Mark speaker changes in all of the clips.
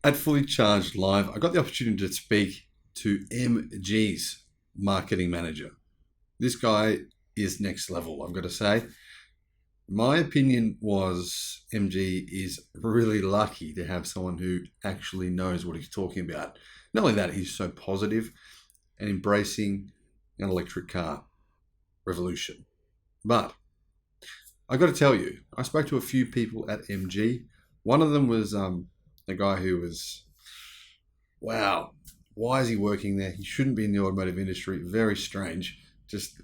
Speaker 1: At Fully Charged Live, I got the opportunity to speak to MG's marketing manager. This guy is next level, I've got to say. My opinion was MG is really lucky to have someone who actually knows what he's talking about. Not only that, he's so positive and embracing an electric car revolution. But I got to tell you, I spoke to a few people at MG. One of them was a guy who was, wow, why is he working there? He shouldn't be in the automotive industry. Very strange. Just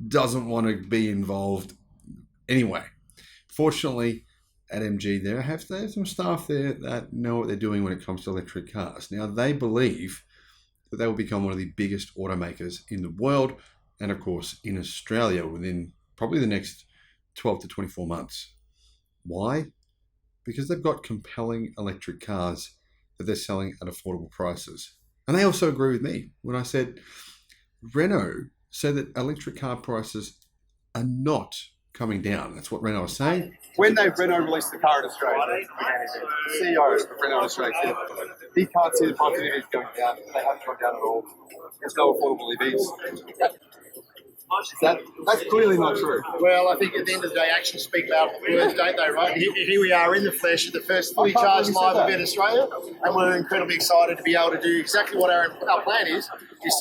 Speaker 1: doesn't want to be involved. Anyway, fortunately at MG they have some staff there that know what they're doing when it comes to electric cars. Now they believe that they will become one of the biggest automakers in the world and of course in Australia within probably the next 12 to 24 months. Why? Because they've got compelling electric cars that they're selling at affordable prices. And they also agree with me when I said Renault said that electric car prices are not coming down. That's what Renault was saying.
Speaker 2: When Renault released the car in Australia, the CEO of Renault in Australia said he can't see the price of EVs going down. They haven't gone down at all. There's no affordable EVs. That's clearly not true.
Speaker 3: Well, I think at the end of the day, actions speak louder than words, don't they, right? Here we are in the flesh at the first fully charged live event in Australia, and we're incredibly excited to be able to do exactly what our plan is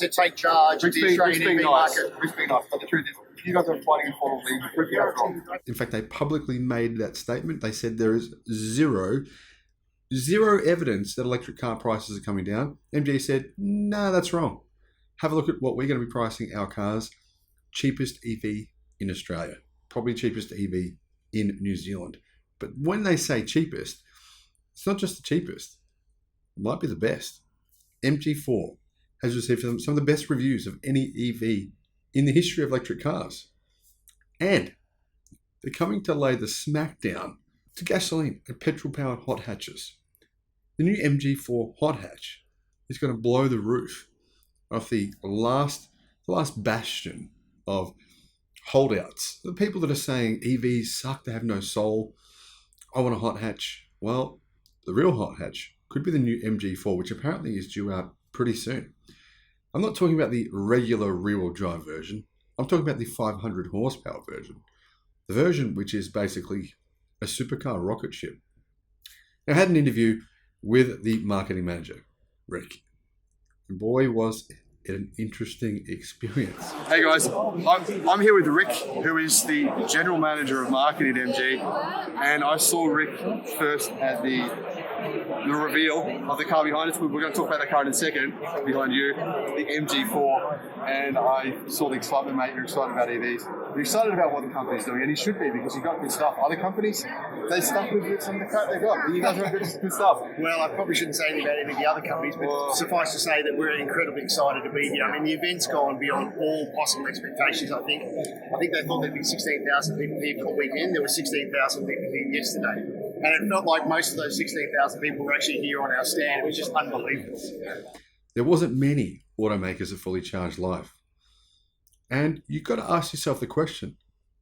Speaker 3: to take charge of the Australian EV market.
Speaker 2: Which being nice, but the truth is, you guys are fighting affordable EVs.
Speaker 1: In fact, they publicly made that statement. They said there is zero evidence that electric car prices are coming down. MG said, no, that's wrong. Have a look at what we're going to be pricing our cars. Cheapest EV in Australia, probably cheapest EV in New Zealand. But when they say cheapest, it's not just the cheapest, it might be the best. MG4 has received some of the best reviews of any EV in the history of electric cars. And they're coming to lay the smackdown to gasoline and petrol-powered hot hatches. The new MG4 hot hatch is going to blow the roof off the last bastion of holdouts. The people that are saying EVs suck, they have no soul, I want a hot hatch. Well, the real hot hatch could be the new MG4, which apparently is due out pretty soon. I'm not talking about the regular rear-wheel drive version. I'm talking about the 500 horsepower version. The version which is basically a supercar rocket ship. Now, I had an interview with the marketing manager, Rick. And boy, was an interesting experience.
Speaker 2: Hey guys, I'm here with Rick, who is the general manager of marketing at MG, and I saw Rick first at the reveal of the car behind us. We're going to talk about the car in a second, behind you, the MG4, and I saw the excitement, mate. You're excited about EVs. You're excited about what the company's doing, and you should be, because you've got good stuff. Other companies, they stuck with some of the crap they've got. You guys have good stuff.
Speaker 3: Well, I probably shouldn't say anything about any of the other companies, but suffice to say that we're incredibly excited to be here. I mean, the event's gone beyond all possible expectations, I think. I think they thought there'd be 16,000 people here for the weekend. There were 16,000 people here yesterday. And it felt like most of those 16,000 people were actually here on our stand. It was just unbelievable.
Speaker 1: There wasn't many automakers at Fully Charged Live. And you've got to ask yourself the question,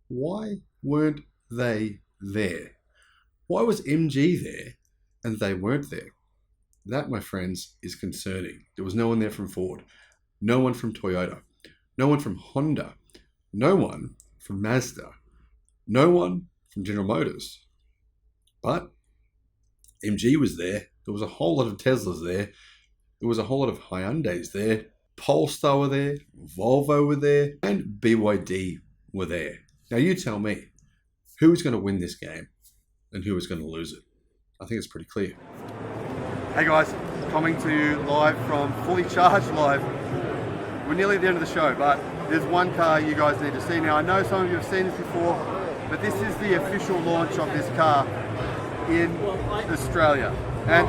Speaker 1: why weren't they there? Why was MG there and they weren't there? That, my friends, is concerning. There was no one there from Ford, no one from Toyota, no one from Honda, no one from Mazda, no one from General Motors. But MG was there. There was a whole lot of Teslas there. There was a whole lot of Hyundais there. Polestar were there. Volvo were there. And BYD were there. Now you tell me, who is going to win this game and who is going to lose it? I think it's pretty clear.
Speaker 2: Hey guys, coming to you live from Fully Charged Live. We're nearly at the end of the show, but there's one car you guys need to see. Now I know some of you have seen this before, but this is the official launch of this car in Australia. And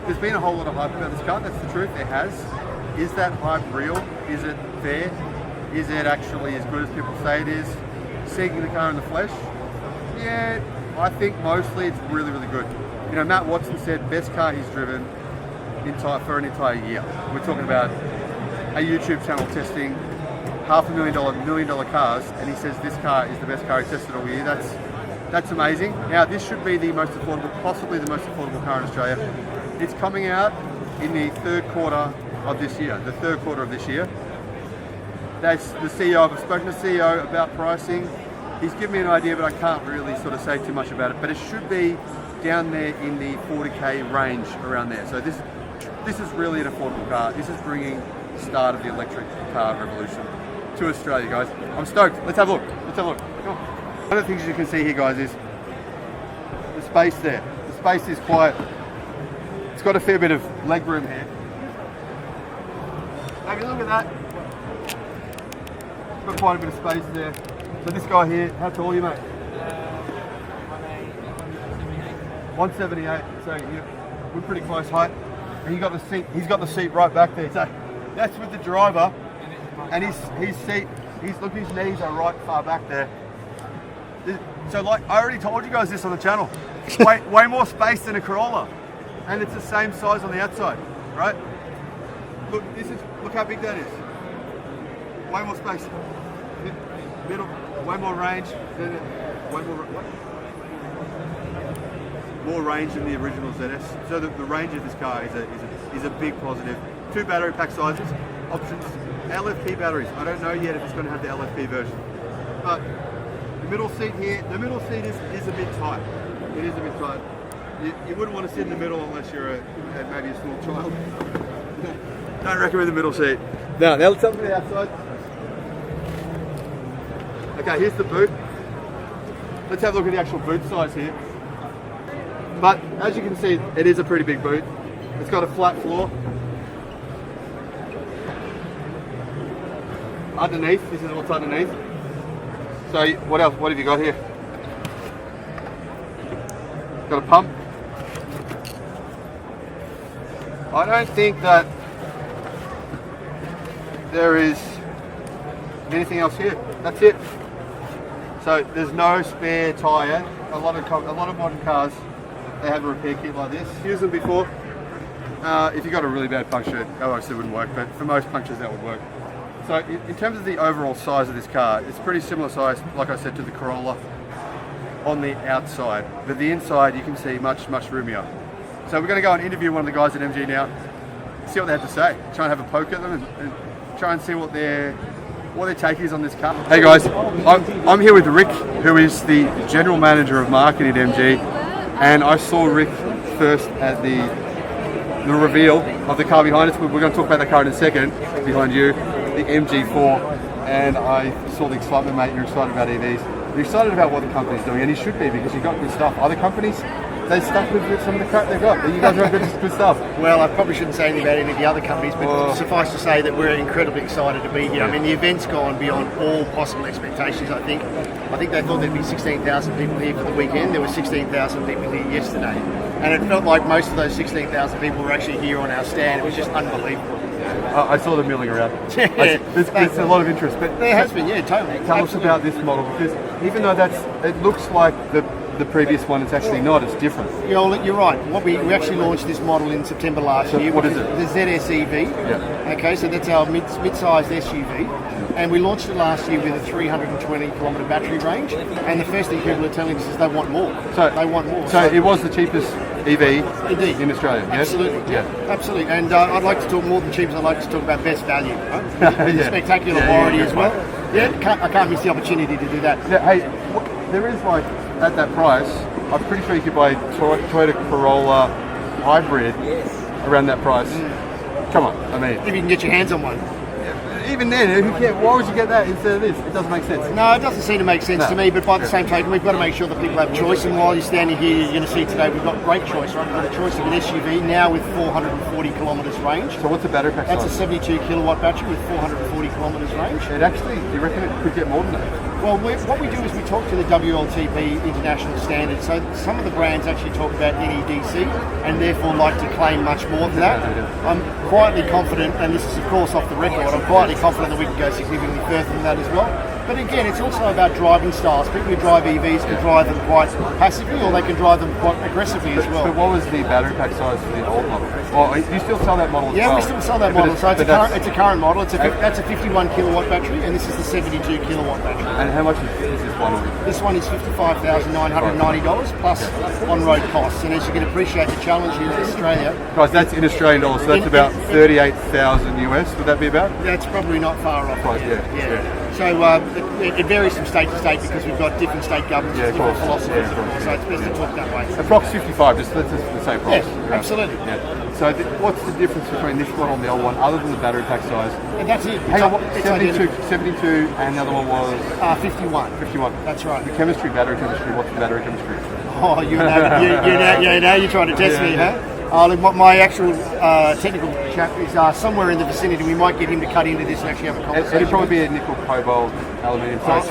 Speaker 2: there's been a whole lot of hype about this car, that's the truth, there has. Is that hype real? Is it fair? Is it actually as good as people say it is? Seeing the car in the flesh? Yeah, I think mostly it's really, really good. You know, Matt Watson said best car he's driven for an entire year. We're talking about a YouTube channel testing $500,000, $1 million cars, and he says this car is the best car he tested all year. That's amazing. Now this should be the most affordable, possibly the most affordable car in Australia. It's coming out in the third quarter of this year. That's the CEO. I've spoken to the CEO about pricing. He's given me an idea, but I can't really sort of say too much about it. But it should be down there in the 40k range, around there. So this is really an affordable car. This is bringing the start of the electric car revolution to Australia, guys. I'm stoked. Let's have a look. Come on. One of the things you can see here, guys, is the space there. The space is quite. It's got a fair bit of leg room here. Have a look at that. Got quite a bit of space there. So this guy here, how tall are you, mate? 178. So we're pretty close height. And he's got the seat right back there. So that's with the driver, and his seat. His knees are right far back there. So like I already told you guys this on the channel. Way more space than a Corolla, and it's the same size on the outside, right? Look how big that is. Way more space. Middle, way more range. More range than the original ZS. So the range of this car is a big positive. 2 battery pack sizes, options, LFP batteries. I don't know yet if it's going to have the LFP version. But the middle seat here, is a bit tight. It is a bit tight. You wouldn't want to sit in the middle unless you're maybe a small child. Don't recommend the middle seat. Now let's have a look at the outside. Okay, here's the boot. Let's have a look at the actual boot size here. But as you can see, it is a pretty big boot. It's got a flat floor. Underneath, this is what's underneath. So what else? What have you got here? Got a pump. I don't think that there is anything else here. That's it. So there's no spare tyre. A lot of modern cars, they have a repair kit like this. Used them before. If you got a really bad puncture, it obviously wouldn't work, but for most punctures that would work. So in terms of the overall size of this car, it's pretty similar size, like I said, to the Corolla on the outside. But the inside, you can see much roomier. So we're going to go and interview one of the guys at MG now, see what they have to say, try and have a poke at them and try and see what their take is on this car. Hey guys, I'm here with Rick, who is the General Manager of Marketing at MG, and I saw Rick first at the reveal of the car behind us. We're going to talk about that car in a second, behind you, the MG4, and I saw the excitement, mate. You're excited about EVs. You're excited about what the company's doing, and you should be, because you've got good stuff. Other companies, they stuck with some of the crap they've got, but you guys have good stuff.
Speaker 3: Well, I probably shouldn't say anything about any of the other companies, but suffice to say that we're incredibly excited to be here. I mean, the event's gone beyond all possible expectations, I think. I think they thought there'd be 16,000 people here for the weekend. There were 16,000 people here yesterday. And it felt like most of those 16,000 people were actually here on our stand. It was just unbelievable.
Speaker 2: I saw them milling around. There's a lot of interest. But
Speaker 3: there has been, yeah, totally.
Speaker 2: Tell us about this model, because even though it looks like the previous one, it's actually not. It's different.
Speaker 3: You're right. We actually launched this model in September last year.
Speaker 2: What is it?
Speaker 3: The ZS EV.
Speaker 2: Yeah.
Speaker 3: Okay, so that's our mid-sized SUV. And we launched it last year with a 320 kilometre battery range. And the first thing people are telling us is they want more. They want more.
Speaker 2: So it was the cheapest EV in Australia. Yes?
Speaker 3: Absolutely. Yeah. Absolutely. And I'd like to talk more than cheapest. I'd like to talk about best value. Right? Spectacular warranty as well. Yeah, I can't miss the opportunity to do that.
Speaker 2: Yeah, hey, there is like, at that price, I'm pretty sure you could buy Toyota Corolla hybrid around that price. Come on, I mean,
Speaker 3: if you can get your hands on one.
Speaker 2: Even then, why would you get that instead of this? It doesn't make sense.
Speaker 3: No, it doesn't seem to make sense to me, but by the same token, we've got to make sure that people have choice. And while you're standing here, you're going to see today we've got great choice, right? We've got a choice of an SUV now with 440 kilometres range.
Speaker 2: So what's the battery pack size?
Speaker 3: That's a 72 kilowatt battery with 440 kilometres range.
Speaker 2: It actually, do you reckon it could get more than that?
Speaker 3: Well, what we do is we talk to the WLTP international standards. So some of the brands actually talk about NEDC and therefore like to claim much more than that. I'm quietly confident, and this is of course off the record, I'm quietly confident that we can go significantly further than that as well. But again, it's also about driving styles. People who drive EVs can drive them quite passively, or they can drive them quite aggressively as well.
Speaker 2: But what was the battery pack size for the old model? Well, you still sell that model as well?
Speaker 3: Yeah, we still sell that model. So it's a current model. That's a 51 kilowatt battery, and this is the 72 kilowatt battery.
Speaker 2: And how much is this one?
Speaker 3: This one is $55,990 plus on-road costs. And as you can appreciate, the challenge here in Australia.
Speaker 2: Guys, that's in Australian dollars, so that's about 38,000 US. Would that be about?
Speaker 3: That's probably not far off.
Speaker 2: Right, yeah.
Speaker 3: So it varies from state to state because we've got different state governments with different philosophies. So it's best to talk that way.
Speaker 2: Approx 55, just let's just say price.
Speaker 3: Yeah, absolutely.
Speaker 2: Yeah. So what's the difference between this one and the old one, other than the battery pack size?
Speaker 3: And that's it.
Speaker 2: Hang on, 72, and the other one was
Speaker 3: 51.
Speaker 2: 51.
Speaker 3: That's right.
Speaker 2: The chemistry, battery chemistry. What's the battery chemistry?
Speaker 3: Oh, now you're trying to test me, huh? Look, my actual technical chap is somewhere in the vicinity. We might get him to cut into this and actually have a conversation.
Speaker 2: It'd probably be a nickel, cobalt, aluminium. So
Speaker 3: I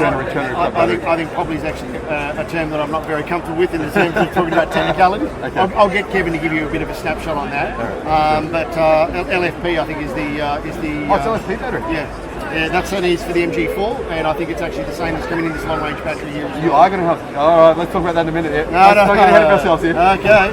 Speaker 3: think probably is actually a term that I'm not very comfortable with in the terms of talking about technicality. Okay. I'll get Kevin to give you a bit of a snapshot on that. Right. But LFP, I think, is the.
Speaker 2: It's LFP battery.
Speaker 3: Yeah. Yeah, that's what it is for the MG4, and I think it's actually the same as coming in this long-range battery here.
Speaker 2: You are going to have. All right, let's talk about that in a minute. Yeah. Let's not get ahead of ourselves here.
Speaker 3: Okay.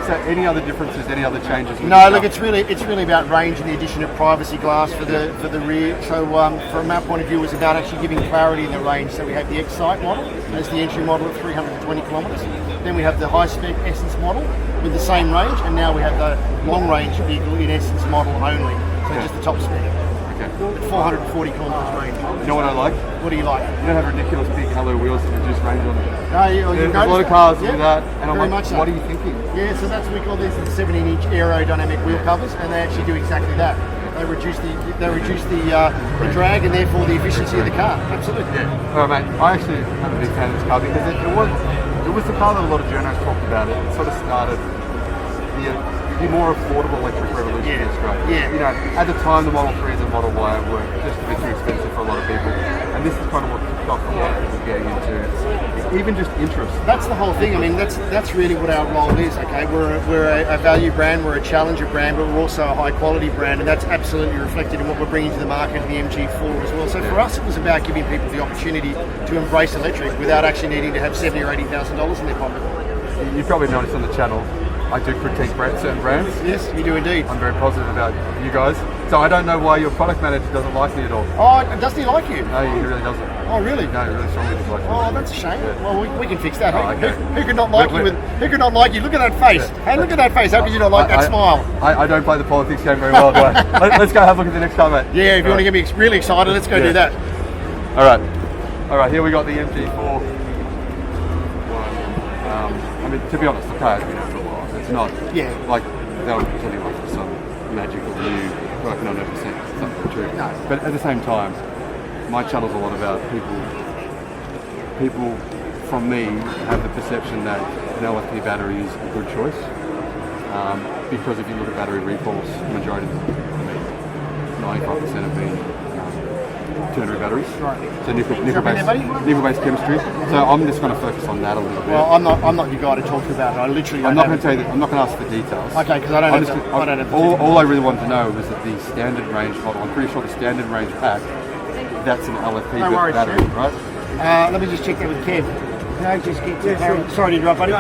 Speaker 2: So any other differences? Any other changes?
Speaker 3: No, look, it's really about range and the addition of privacy glass for the rear. So from our point of view, it's about actually giving clarity in the range. So we have the Excite model as the entry model at 320 kilometres. Then we have the high-spec Essence model with the same range, and now we have the long-range vehicle in Essence model only. So just the top spec.
Speaker 2: Okay.
Speaker 3: 440 kilometres range.
Speaker 2: You know what I like?
Speaker 3: What do you like?
Speaker 2: You don't have ridiculous big alloy wheels to reduce range on them.
Speaker 3: No,
Speaker 2: there's a lot of cars with that, and I'm
Speaker 3: very
Speaker 2: like,
Speaker 3: much so.
Speaker 2: What are you thinking?
Speaker 3: Yeah, so we call these the 17-inch aerodynamic wheel covers, and they actually do exactly that. They reduce the drag and therefore the efficiency of the car. Absolutely.
Speaker 2: Yeah. All right, mate. I actually am a big fan of this car because it was the car that a lot of journalists talked about. It sort of started the more affordable electric revolution in Australia.
Speaker 3: Yeah.
Speaker 2: You know, at the time, the Model 3s and Model Y were just a bit too expensive for a lot of people, and this is kind of what kicked off a lot of people getting into even just interest.
Speaker 3: That's the whole thing. I mean, that's really what our role is. Okay, we're a value brand, we're a challenger brand, but we're also a high quality brand, and that's absolutely reflected in what we're bringing to the market in the MG4 as well. So for us, it was about giving people the opportunity to embrace electric without actually needing to have $70,000 or $80,000 in their pocket.
Speaker 2: You've probably noticed on the channel, I do critique certain brands.
Speaker 3: Yes, you do indeed.
Speaker 2: I'm very positive about you guys. So I don't know why your product manager doesn't like me at all.
Speaker 3: Oh, doesn't he like you?
Speaker 2: No, he really doesn't.
Speaker 3: Oh, really?
Speaker 2: No, he really strongly dislikes me.
Speaker 3: Oh, that's a shame. Yeah. Well, we can fix that.
Speaker 2: Oh, okay.
Speaker 3: Who could not like you? Who could not like you? Look at that face. Yeah. Hey, look at that face. How could you not like that smile?
Speaker 2: I don't play the politics game very well, do I? Let's go have a look at the next car, mate.
Speaker 3: Yeah, if you want to get me really excited, let's go do that.
Speaker 2: All right. Here we got the MG4. I mean, to be honest, the car has been out for a while. It's not like they'll tell you like some magical new working on 100%. It's not true. No. But at the same time, my channel's a lot about people from me have the perception that an LFP battery is a good choice. Because if you look at battery recalls, the majority of them, 95% have been ternary batteries. Right. So nickel-based chemistry. So I'm just going to focus on that a little bit.
Speaker 3: Well, I'm not your guy to talk about it. I literally.
Speaker 2: I'm not going to tell you. I'm not going to ask for details.
Speaker 3: Okay, because I don't have.
Speaker 2: All I really wanted to know was that the standard range model. I'm pretty sure the standard range pack. That's an LFP battery, right?
Speaker 3: Let me just check that with Kev. Can I just get sorry to interrupt, buddy.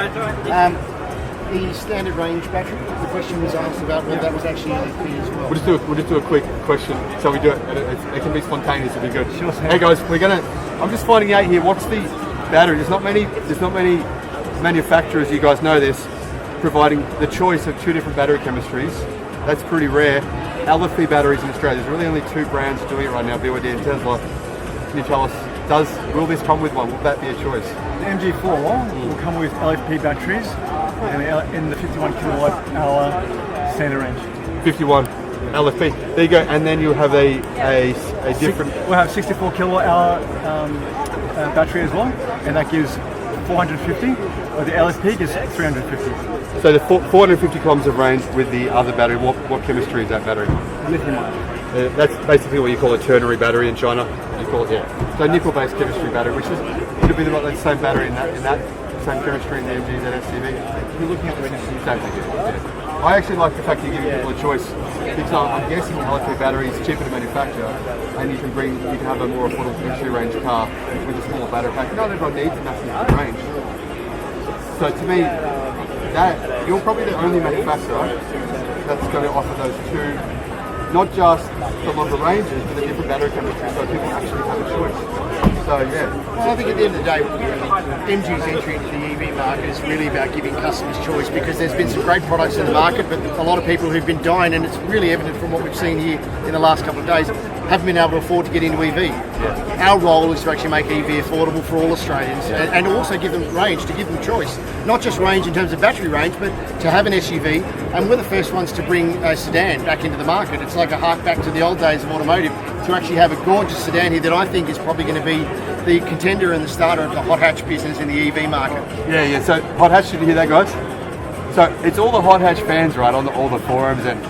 Speaker 3: The standard range battery. The question was asked about whether that was actually LFP as well.
Speaker 2: We'll just do a quick question. So we do it. It can be spontaneous. It'll be good. Sure. Hey guys, I'm just finding out here. What's the battery? There's not many manufacturers. You guys know this, providing the choice of two different battery chemistries. That's pretty rare. LFP batteries in Australia. There's really only two brands doing it right now: BYD and Tesla. Can you tell us? Will this come with one? Will that be a choice?
Speaker 4: The MG4 will come with LFP batteries and in the 51 kilowatt hour standard range.
Speaker 2: 51 LFP. There you go. And then you'll have a different.
Speaker 4: We'll have 64 kilowatt hour battery as well, and that gives 450. Or the LFP gives 350.
Speaker 2: So the 450 kilometers of range with the other battery. What chemistry is that battery?
Speaker 4: Lithium ion.
Speaker 2: That's basically what you call a ternary battery in China. You call it So nickel-based chemistry battery, which it'll be the same battery in that same chemistry in the MG ZSCV.
Speaker 4: We're looking at the
Speaker 2: same thing. Yeah. I actually like the fact that you're giving people a choice, because I'm guessing LFP battery is cheaper to manufacture, and you can have a more affordable entry range car with a smaller battery pack. Not everyone needs a massive range. So to me, that you're probably the only manufacturer that's going to offer those two, not just the longer ranges, but the different battery chemistries, so people actually have a choice. So yeah.
Speaker 3: Well, I think at the end of the day, MG's entry into the EV market is really about giving customers choice, because there's been some great products in the market, but a lot of people who've been dying, and it's really evident from what we've seen here in the last couple of days, haven't been able to afford to get into EV. Yeah. Our role is to actually make EV affordable for all Australians, and also give them range, to give them choice. Not just range in terms of battery range, but to have an SUV. And we're the first ones to bring a sedan back into the market. It's like a hark back to the old days of automotive, to actually have a gorgeous sedan here that I think is probably going to be the contender and the starter of the hot hatch business in the EV market.
Speaker 2: Yeah. So hot hatch, did you hear that, guys? So it's all the hot hatch fans, right, on all the forums and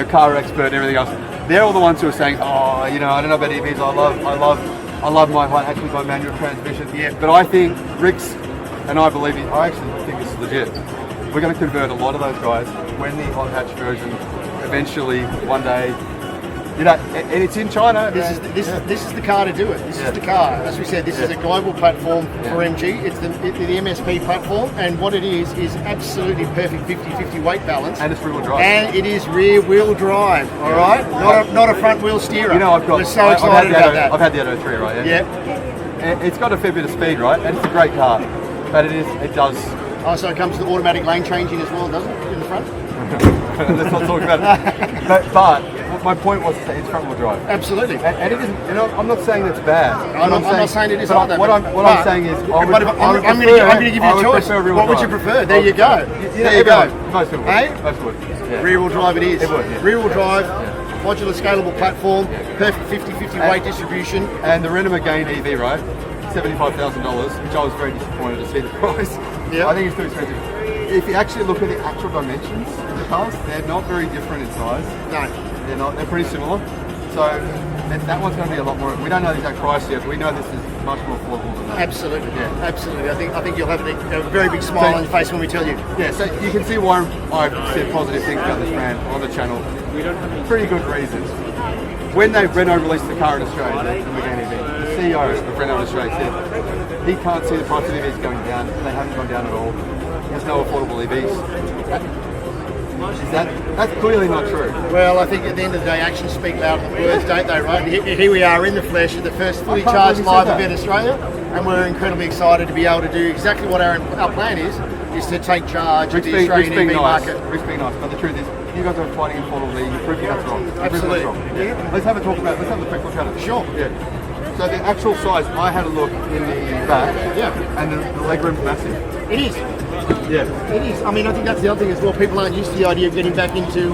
Speaker 2: Car Expert and everything else. They're all the ones who are saying, I don't know about EVs. I love my hot hatch with my manual transmission. Yeah. But I think Rick's, and I actually think this is legit. We're going to convert a lot of those guys when the hot hatch version eventually one day. And it's in China.
Speaker 3: This is the car to do it. This is the car. As we said, this is a global platform for MG. It's the MSP platform, and what it is absolutely perfect 50-50 weight balance.
Speaker 2: And it's rear-wheel drive.
Speaker 3: And it is rear-wheel drive. All right, not a front-wheel steerer. We're so excited about that.
Speaker 2: I've had the ID.3, right? Yeah. It's got a fair bit of speed, right? And it's a great car, but it does.
Speaker 3: Oh, so it comes with automatic lane changing as well, doesn't it, in the front?
Speaker 2: Let's not talk about it. But my point was that it's front-wheel drive.
Speaker 3: Absolutely.
Speaker 2: And it isn't. I'm not saying that's bad.
Speaker 3: I'm not saying it is either.
Speaker 2: What I'm saying is,
Speaker 3: I'm going to give you a choice. What would you prefer? There you go. There you go.
Speaker 2: Most people would. Most would. Yeah.
Speaker 3: Rear-wheel drive it is.
Speaker 2: It would. Yeah.
Speaker 3: Rear-wheel drive, modular scalable platform, perfect 50-50 weight distribution.
Speaker 2: And the Renault Megane EV, right? $75,000, which I was very disappointed to see the price. Yeah. I think it's too expensive. If you actually look at the actual dimensions of the cars, they're not very different in size.
Speaker 3: No.
Speaker 2: They're not. They're pretty similar. So that one's going to be a lot more. We don't know the exact price yet, but we know this is much more affordable than that.
Speaker 3: Absolutely. Yeah. Absolutely. I think you'll have a very big smile on your face when we tell you.
Speaker 2: Yeah. So you can see why I said positive things about this brand on the channel. Pretty good reasons. When Renault released the car in Australia, the Megane EV, the CEO of Renault Australia said he can't see the price of EVs going down. They haven't gone down at all. There's no affordable EVs. That's clearly not true.
Speaker 3: Well, I think at the end of the day, actions speak louder than words, don't they, right? Here we are in the flesh at the first fully charged live event in Australia, and we're incredibly excited to be able to do exactly what our plan is to take charge of the Australian EV market.
Speaker 2: Rick's being nice, but the truth is, you guys are fighting affordably, you're proving that's wrong.
Speaker 3: Absolutely.
Speaker 2: Yeah. Let's have the quick look at it.
Speaker 3: Sure.
Speaker 2: Yeah. So the actual size, I had a look in the back, and the legroom's massive.
Speaker 3: It is.
Speaker 2: Yeah.
Speaker 3: It is. I mean, I think that's the other thing as well. People aren't used to the idea of getting back into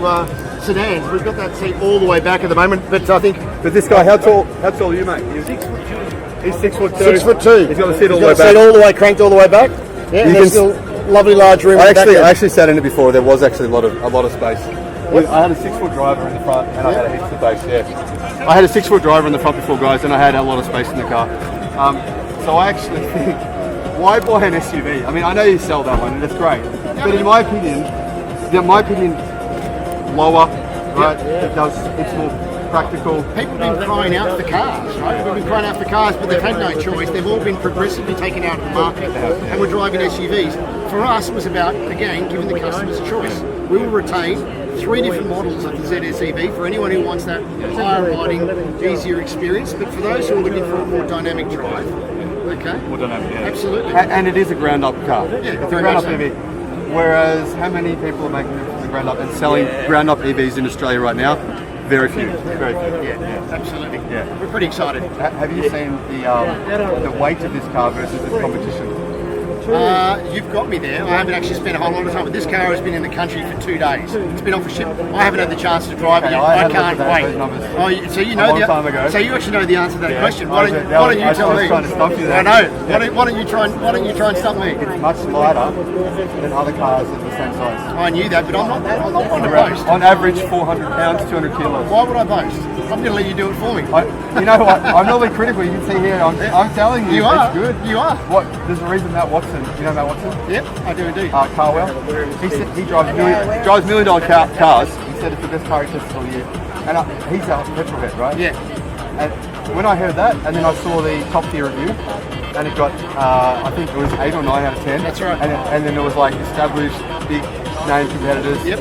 Speaker 3: sedans. We've got that seat all the way back at the moment, but I think...
Speaker 2: But this guy, how tall are you, mate? He's 6'2". He's 6'2".
Speaker 3: 6'2".
Speaker 2: He's got the seat all the way back.
Speaker 3: Seat all the way, cranked all the way back. Yeah, and there's still lovely large room.
Speaker 2: I actually sat in it before. There was actually a lot of space. I had a 6-foot driver in the front, and I had a heap of space. Yeah. I had a 6-foot driver in the front before, guys, and I had a lot of space in the car. So I actually think, why buy an SUV? I mean, I know you sell that one, and that's great. But in my opinion, lower, right? It's more practical.
Speaker 3: People have been crying out for cars, right? We've been crying out for cars, but they've had no choice. They've all been progressively taken out of the market, and we're driving SUVs. For us, it was about, again, giving the customers a choice. We will retain 3 different models of the ZS EV for anyone who wants that higher riding, easier experience, but for those who are looking for a more dynamic drive. Okay.
Speaker 2: More dynamic, yeah.
Speaker 3: Absolutely.
Speaker 2: And it is a ground up car.
Speaker 3: Yeah,
Speaker 2: it's a ground up EV. Whereas, how many people are making it from the ground up and selling ground up EVs in Australia right now? Very few. Very few.
Speaker 3: Yeah, absolutely.
Speaker 2: Yeah.
Speaker 3: We're pretty excited.
Speaker 2: Have you seen the weight of this car versus its competition?
Speaker 3: You've got me there. I haven't actually spent a whole lot of time, but this car has been in the country for 2 days. It's been off a ship. I haven't had the chance to drive it yet. I can't wait. So you know so you actually know the answer to that question. Why don't you tell me? I know. Why don't you try and stop me?
Speaker 2: It's much lighter than other cars of the same size.
Speaker 3: I knew that, but I'm not one to boast.
Speaker 2: On average, 400 pounds, 200 kilos.
Speaker 3: Why would I boast? I'm going to let you do it for me.
Speaker 2: You know what? I'm not really critical. You can see here. I'm telling you,
Speaker 3: You are.
Speaker 2: it's good.
Speaker 3: You are.
Speaker 2: There's a reason that what's Watson. You know Matt Watson?
Speaker 3: Yep, I do indeed.
Speaker 2: Carwell. He drives $1 million cars. He said it's the best car he's tested all year. And he's a petrol vet, right?
Speaker 3: Yeah.
Speaker 2: And when I heard that, and then I saw the top tier review, and it got, I think it was 8 or 9 out of 10.
Speaker 3: That's right.
Speaker 2: And then it was like established big name competitors,
Speaker 3: Yep.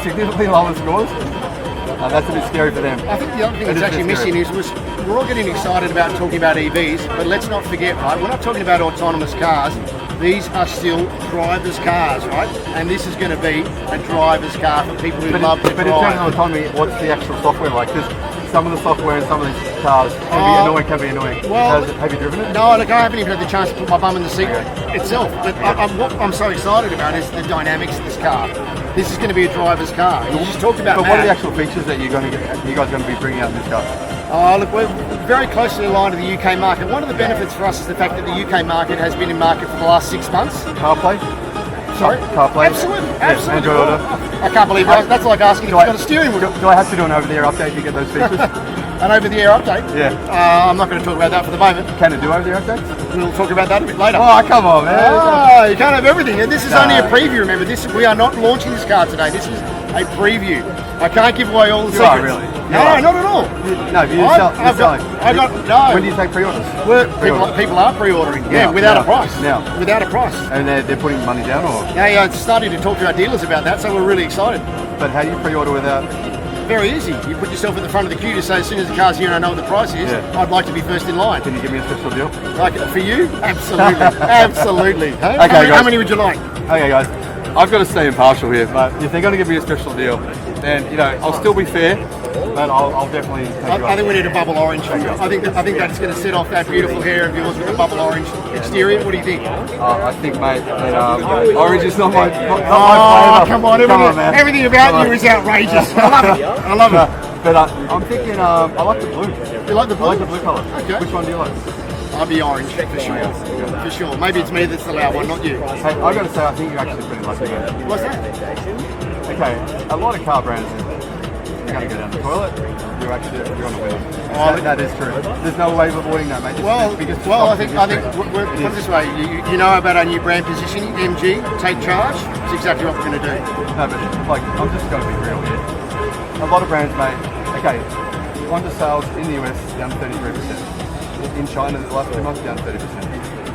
Speaker 2: significantly lower scores. That's a bit scary for them.
Speaker 3: I think the other thing that's actually missing is we're all getting excited about talking about EVs, but let's not forget, right? We're not talking about autonomous cars. These are still driver's cars, right? And this is going to be a driver's car for people who love to drive.
Speaker 2: But in terms of autonomy, what's the actual software like? Because some of the software in some of these cars can be annoying.
Speaker 3: Well,
Speaker 2: have you driven it?
Speaker 3: No, look, I haven't even had the chance to put my bum in the seat itself. But what I'm so excited about is the dynamics of this car. This is going to be a driver's car. You just talked about.
Speaker 2: But what are the actual features that you guys are going to be bringing out in this car?
Speaker 3: Look, we're very closely aligned to the UK market. One of the benefits for us is the fact that the UK market has been in market for the last 6 months.
Speaker 2: CarPlay?
Speaker 3: Sorry?
Speaker 2: CarPlay?
Speaker 3: Absolutely.
Speaker 2: Yeah,
Speaker 3: Absolutely.
Speaker 2: Android Auto?
Speaker 3: I can't believe that. That's like asking if you've got a steering wheel.
Speaker 2: Do I have to do an over-the-air update to get those features?
Speaker 3: An over-the-air update?
Speaker 2: Yeah.
Speaker 3: I'm not going to talk about that for the moment.
Speaker 2: Can it do over-the-air updates?
Speaker 3: We'll talk about that a bit later.
Speaker 2: Oh, come on, man.
Speaker 3: Oh, you can't have everything. And this is only a preview, remember. We are not launching this car today. This is a preview. I can't give away all the secrets.
Speaker 2: Really?
Speaker 3: No, not at all.
Speaker 2: No, you're selling.
Speaker 3: No.
Speaker 2: When do you take pre-orders?
Speaker 3: People are pre-ordering. Yeah, without a price.
Speaker 2: Now.
Speaker 3: Without a price.
Speaker 2: And they're putting money down, or?
Speaker 3: Yeah, starting to talk to our dealers about that, so we're really excited.
Speaker 2: But how do you pre-order without?
Speaker 3: Very easy. You put yourself at the front of the queue to say, as soon as the car's here and I know what the price is, I'd like to be first in line.
Speaker 2: Can you give me a special deal?
Speaker 3: Like for you? Absolutely. Absolutely. Hey?
Speaker 2: Okay,
Speaker 3: how many would you like?
Speaker 2: Okay, guys. I've got to stay impartial here, but if they're going to give me a special deal, then I'll still be fair, but I'll definitely take you up.
Speaker 3: I think we need a bubble orange. I think that's going to set off that beautiful hair of yours with the bubble orange exterior. What do you think?
Speaker 2: I think, mate, that orange is not my flavor.
Speaker 3: Come on, everything about you is outrageous. I love it. I love it.
Speaker 2: But I'm thinking, I like the blue.
Speaker 3: You like the blue?
Speaker 2: I like the blue colour.
Speaker 3: Okay.
Speaker 2: Which one do you like?
Speaker 3: I'll be orange for sure. For sure. Maybe it's me that's the loud one, not you.
Speaker 2: Hey, I got to say, I think you're actually pretty lucky.
Speaker 3: What's that?
Speaker 2: Okay, a lot of car brands, you're going to go down the toilet, you're on the wheel. That is true. There's no way of avoiding that, mate.
Speaker 3: I think put it this way. You know about our new brand positioning, MG, take charge. It's exactly what we're going to do.
Speaker 2: No, but I'm just going to be real here. A lot of brands, mate. Okay, Honda sales in the US down 33%. In China, the last 2 months down 30%.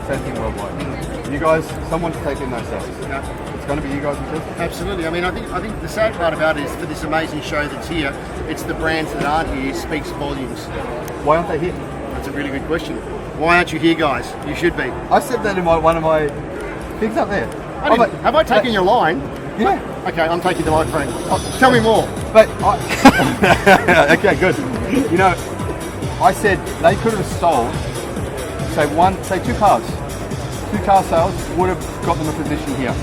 Speaker 2: Same thing worldwide. You guys, someone's taking those sales. It's going to be you guys in first.
Speaker 3: Absolutely. I mean, I think the sad part about it is for this amazing show that's here, it's the brands that aren't here speaks volumes.
Speaker 2: Why aren't they here?
Speaker 3: That's a really good question. Why aren't you here, guys? You should be.
Speaker 2: I said that in one of my things up there.
Speaker 3: Have I taken your line?
Speaker 2: Yeah.
Speaker 3: Okay, I'm taking the line, friend. Tell me more.
Speaker 2: But okay, good. I said they could have sold, say 2 cars. 2 car sales would have got them a position here.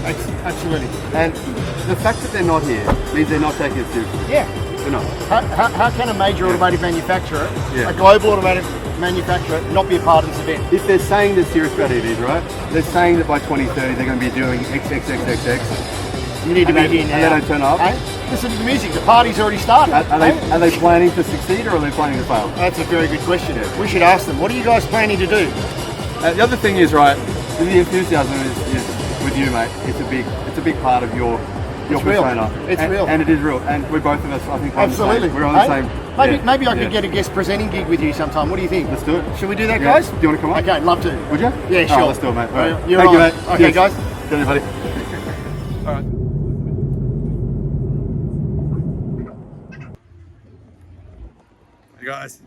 Speaker 3: Absolutely.
Speaker 2: And the fact that they're not here means they're not taking it seriously.
Speaker 3: Yeah.
Speaker 2: They're not.
Speaker 3: How can a major automotive manufacturer,
Speaker 2: Yeah.
Speaker 3: a global automotive manufacturer, not be a part of this event?
Speaker 2: If they're saying they're serious about EVs, right? They're saying that by 2030 they're going to be doing XXXXX.
Speaker 3: You need to be here now.
Speaker 2: And they don't turn up.
Speaker 3: Hey? Listen to the music. The party's already started.
Speaker 2: Are they planning to succeed or are they planning to fail?
Speaker 3: That's a very good question. We should ask them. What are you guys planning to do?
Speaker 2: The other thing is, right, the enthusiasm is with you, mate. It's a big part of your persona.
Speaker 3: It's real.
Speaker 2: And it is real. And we're both of us, I think,
Speaker 3: absolutely.
Speaker 2: We're on the same.
Speaker 3: Maybe I could get a guest presenting gig with you sometime. What do you think?
Speaker 2: Let's do it.
Speaker 3: Should we do that, guys?
Speaker 2: Do you want to come on?
Speaker 3: Okay, love to.
Speaker 2: Would you?
Speaker 3: Yeah, sure.
Speaker 2: Let's do it, mate. Right.
Speaker 3: Thank you, mate. Okay,
Speaker 2: Cheers.
Speaker 3: guys.
Speaker 2: Get it, buddy. All right. Hey, guys.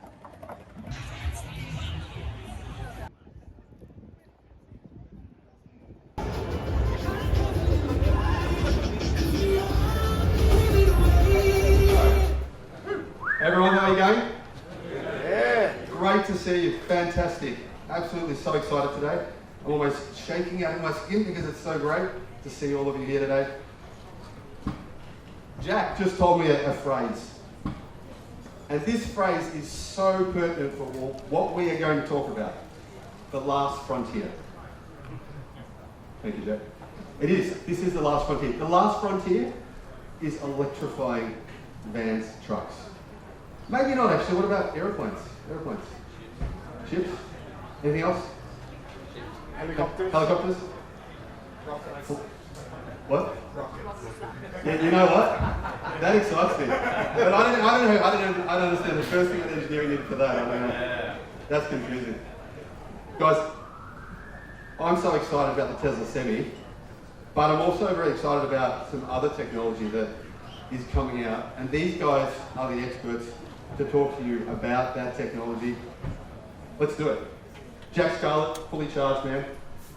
Speaker 2: Everyone, how are you going?
Speaker 3: Yeah.
Speaker 2: Great to see you. Fantastic. Absolutely so excited today. I'm almost shaking out of my skin because it's so great to see all of you here today. Jack just told me a phrase. And this phrase is so pertinent for what we are going to talk about. The last frontier. Thank you, Jack. It is. This is the last frontier. The last frontier is electrifying vans, trucks. Maybe not actually. What about aeroplanes? Ships? Anything else?
Speaker 3: Helicopters.
Speaker 2: Helicopters? What? Yeah, you know what? That excites me. But I don't understand the first thing an engineering needed for that. I mean, that's confusing. Guys, I'm so excited about the Tesla Semi, but I'm also very excited about some other technology that is coming out. And these guys are the experts to talk to you about that technology. Let's do it. Jack Scarlett, fully charged man.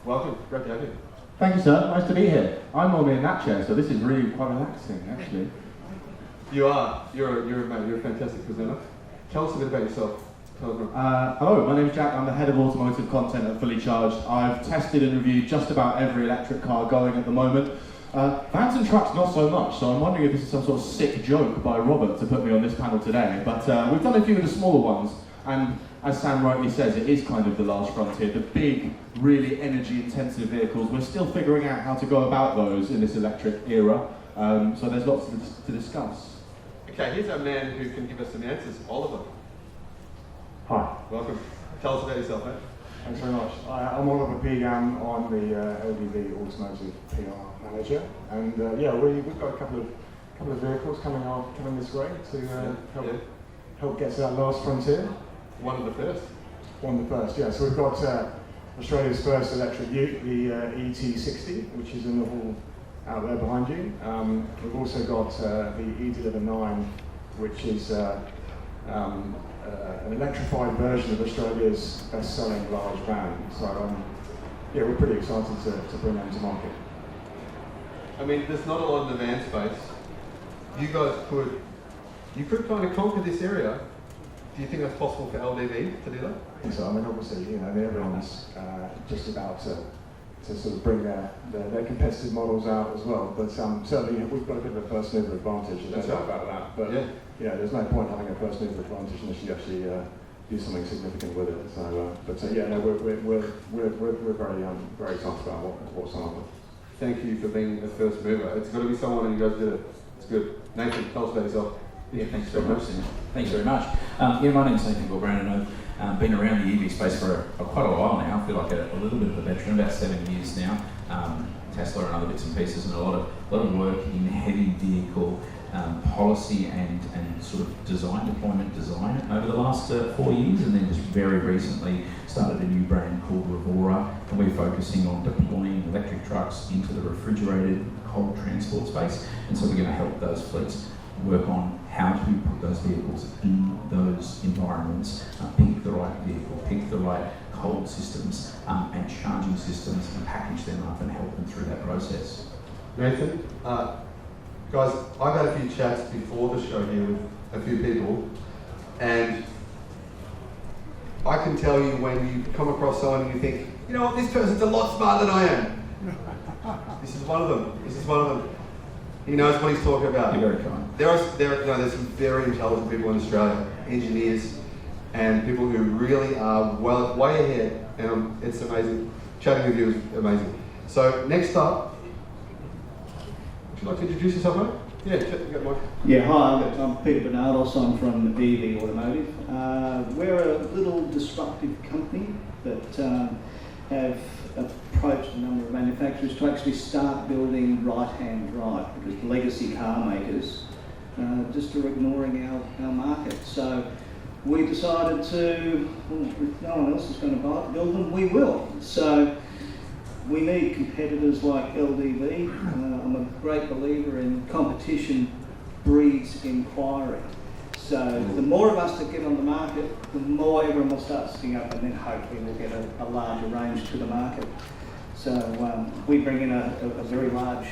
Speaker 2: Welcome, great to have you.
Speaker 5: Thank you, sir. Nice to be here. I'm normally in that chair, so this is really quite relaxing, actually.
Speaker 2: You are. You're a fantastic presenter. Tell us a bit about yourself.
Speaker 5: Hello, my name's Jack. I'm the head of automotive content at Fully Charged. I've tested and reviewed just about every electric car going at the moment. Vans and trucks, not so much, so I'm wondering if this is some sort of sick joke by Robert to put me on this panel today. But we've done a few of the smaller ones, and as Sam rightly says, it is kind of the last frontier. The big, really energy-intensive vehicles, we're still figuring out how to go about those in this electric era, so there's lots to discuss.
Speaker 2: Okay, here's a man who can give us some answers. Oliver.
Speaker 4: Hi.
Speaker 2: Welcome. Tell us about yourself, mate.
Speaker 4: Thanks very much. I'm Oliver Pegam. I'm the LDV Automotive PR Manager, and we've got a couple of vehicles coming this way to help get to that last frontier.
Speaker 2: One of the first.
Speaker 4: One of the first, yeah. So we've got Australia's first electric ute, the ET60, which is in the hall out there behind you. We've also got the E-Deliver 9, which is an electrified version of Australia's best-selling large van. So we're pretty excited to bring them to market.
Speaker 2: I mean, there's not a lot in the van space. You guys could kind of conquer this area. Do you think that's possible for LDV to do that?
Speaker 4: I think so. I mean, obviously, everyone's just about to sort of bring their competitive models out as well. But certainly, we've got a bit of a first mover advantage. There's no doubt about that. But there's no point having a first mover advantage unless you actually do something significant with it. So, we're very excited about what's on offer.
Speaker 2: Thank you for being the first mover. It's got to be someone, and you guys did it. It's good. Nathan, tell us about yourself.
Speaker 6: Yeah, thanks very much. Thanks very much. My name's Nathan Gilbrand. I've been around the EV space for quite a while now. I feel like a little bit of a veteran, about 7 years now. Tesla and other bits and pieces, and a lot of work in heavy vehicle policy and sort of deployment design over the last 4 years, and then just very recently started a new brand called Revora, and we're focusing on deploying electric trucks into the refrigerated cold transport space, and so we're going to help those fleets work on how to put those vehicles in those environments, pick the right vehicle, pick the right cold systems and charging systems, and package them up and help them through that process.
Speaker 2: Nathan, guys, I've had a few chats before the show here with a few people, and I can tell you when you come across someone and you think, you know what, this person's a lot smarter than I am. This is one of them. He knows what he's talking about.
Speaker 6: You're very kind.
Speaker 2: There's some very intelligent people in Australia, engineers, and people who really are way ahead, and it's amazing. Chatting with you is amazing. So next up, would you like to introduce yourself, mate? Yeah, you got Mike.
Speaker 7: Yeah, hi, I'm Peter Bernardos. I'm from EV Automotive. We're a little disruptive company that have approached a number of manufacturers to actually start building right-hand drive, because legacy car makers just are ignoring our market. So we decided if no one else is going to build them, we will. So we need competitors like LDV. I'm a great believer in competition breeds inquiry. So the more of us that get on the market, the more everyone will start sitting up, and then hopefully we'll get a larger range to the market. So we bring in a very large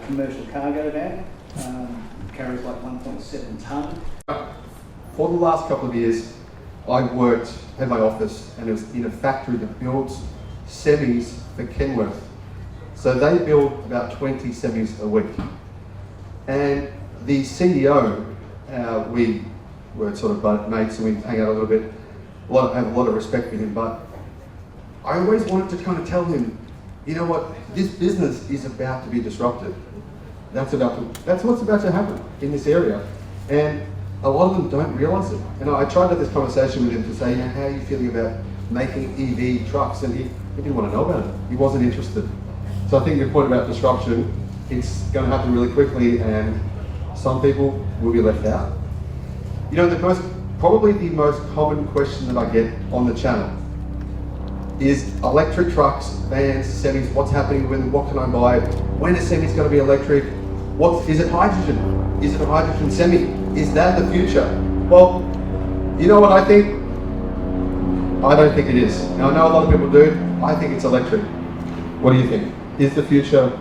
Speaker 7: commercial cargo van, carries like 1.7 tonne.
Speaker 2: For the last couple of years, I worked at my office, and it was in a factory that builds semis for Kenworth. So they build about 20 semis a week. And the CEO, we were sort of mates, and we hang out a little bit. I have a lot of respect for him, but I always wanted to kind of tell him, you know what, this business is about to be disrupted. That's what's about to happen in this area. And a lot of them don't realise it. And I tried to have this conversation with him to say, how are you feeling about making EV trucks? And he didn't want to know about it. He wasn't interested. So I think your point about disruption, it's going to happen really quickly, and some people will be left out. You know, probably the most common question that I get on the channel is electric trucks, vans, semis, what's happening with them, what can I buy, when is semis going to be electric, is it hydrogen? Is it a hydrogen semi? Is that the future? Well, you know what I think? I don't think it is. Now I know a lot of people do, I think it's electric. What do you think? Is the future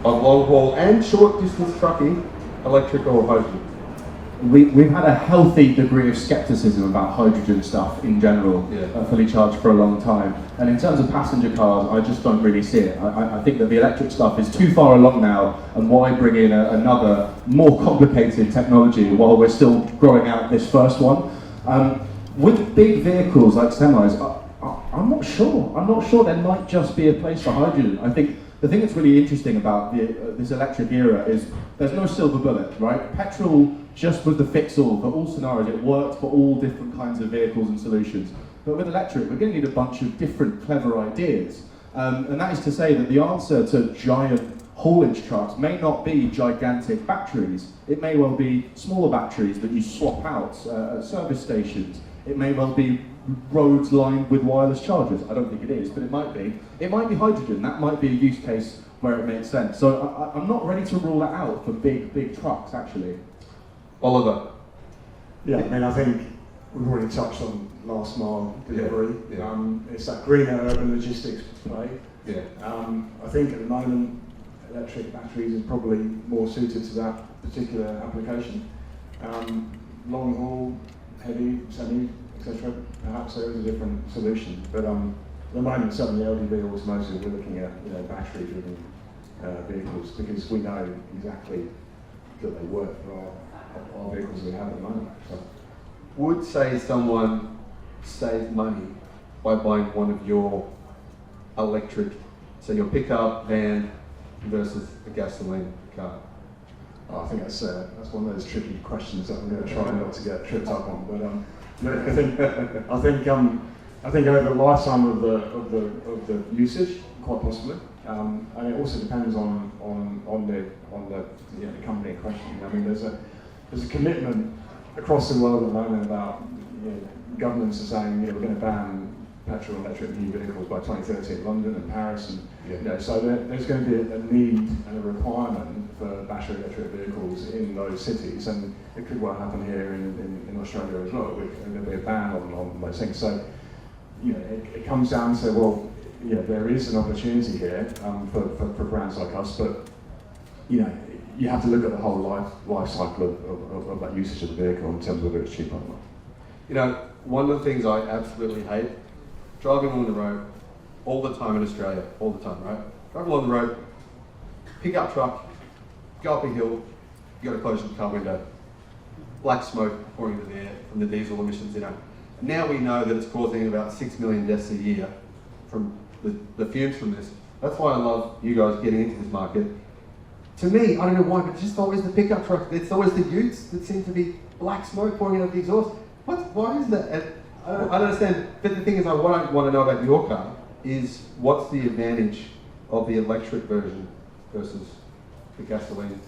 Speaker 2: of long haul and short distance trucking electric or hydrogen?
Speaker 5: We've had a healthy degree of skepticism about hydrogen stuff in general, fully charged for a long time. And in terms of passenger cars, I just don't really see it. I think that the electric stuff is too far along now, and why bring in another more complicated technology while we're still growing out this first one? With big vehicles like semis, I'm not sure. I'm not sure there might just be a place for hydrogen. I think the thing that's really interesting about this electric era is there's no silver bullet, right? Petrol just was the fix-all for all scenarios. It worked for all different kinds of vehicles and solutions. But with electric, we're going to need a bunch of different clever ideas. And that is to say that the answer to giant haulage trucks may not be gigantic batteries. It may well be smaller batteries that you swap out at service stations. It may well be roads lined with wireless chargers. I don't think it is, but it might be. It might be hydrogen. That might be a use case where it makes sense. So I'm not ready to rule that out for big trucks, actually.
Speaker 2: Oliver.
Speaker 4: Yeah, I mean, I think we've already touched on last mile delivery.
Speaker 2: Yeah.
Speaker 4: It's that greener urban logistics play.
Speaker 2: Yeah.
Speaker 4: I think at the moment, electric batteries is probably more suited to that particular application. Long haul, heavy, semi, etc. Perhaps there is a different solution, but at the moment, certainly LDV automotive, we're looking at battery-driven vehicles because we know exactly that they work for our vehicles that we have at the moment. So.
Speaker 2: Would say someone save money by buying one of your electric, so your pickup, van versus a gasoline car?
Speaker 4: I think that's one of those tricky questions that I'm going to try not to get tripped up on. But I think over the lifetime of the usage, quite possibly, and it also depends on the company in question. I mean, there's a commitment across the world at the moment about governments are saying we're going to ban petrol and electric new vehicles by 2030 in London and Paris, and so there's going to be a need and a requirement for battery electric vehicles in those cities, and it could well happen here in Australia as well. There'll be a ban on those things. So it comes down to there is an opportunity here for brands like us, but you have to look at the whole life cycle of that usage of the vehicle in terms of whether it's cheap or not.
Speaker 2: One of the things I absolutely hate, driving along the road all the time in Australia, all the time, right? Drive along the road, pickup truck, go up a hill, you got to close the car window. Black smoke pouring into the air from the diesel emissions, Now we know that it's causing about 6 million deaths a year from the fumes from this. That's why I love you guys getting into this market. To me, I don't know why, but it's just always the pickup truck. It's always the utes that seem to be black smoke pouring out of the exhaust. Why is that? And I don't understand. But the thing is, what I want to know about your car is what's the advantage of the electric version versus the gasoline,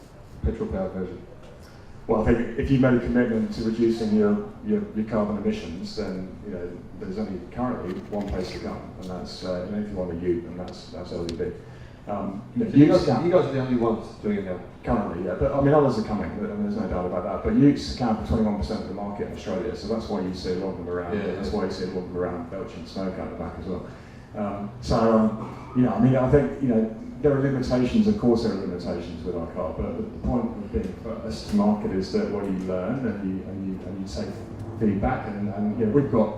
Speaker 2: petrol-powered version?
Speaker 4: Well, I think if you made a commitment to reducing your carbon emissions, then there's only currently one place to go, and that's if you want a ute, and that's LDV.
Speaker 2: You guys are the only ones doing it now?
Speaker 4: Currently, yeah, but I mean others are coming, and there's no doubt about that. But utes account for 21% of the market in Australia, so that's why you see a lot of them around.
Speaker 2: Yeah,
Speaker 4: that's why you see a lot of them around belching smoke out the back as well. I think there are limitations. Of course, there are limitations with our car, but the point of being first to market is that what you learn and you take feedback, and we've got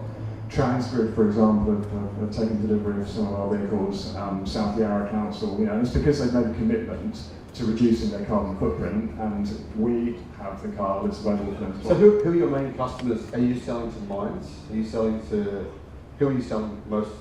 Speaker 4: Transgrid, for example, have taken delivery of some of our vehicles. South Yarra Council, it's because they've made a commitment to reducing their carbon footprint, and we have the car that's available for them.
Speaker 2: So who are your main customers? Are you selling to mines? Who are you selling most?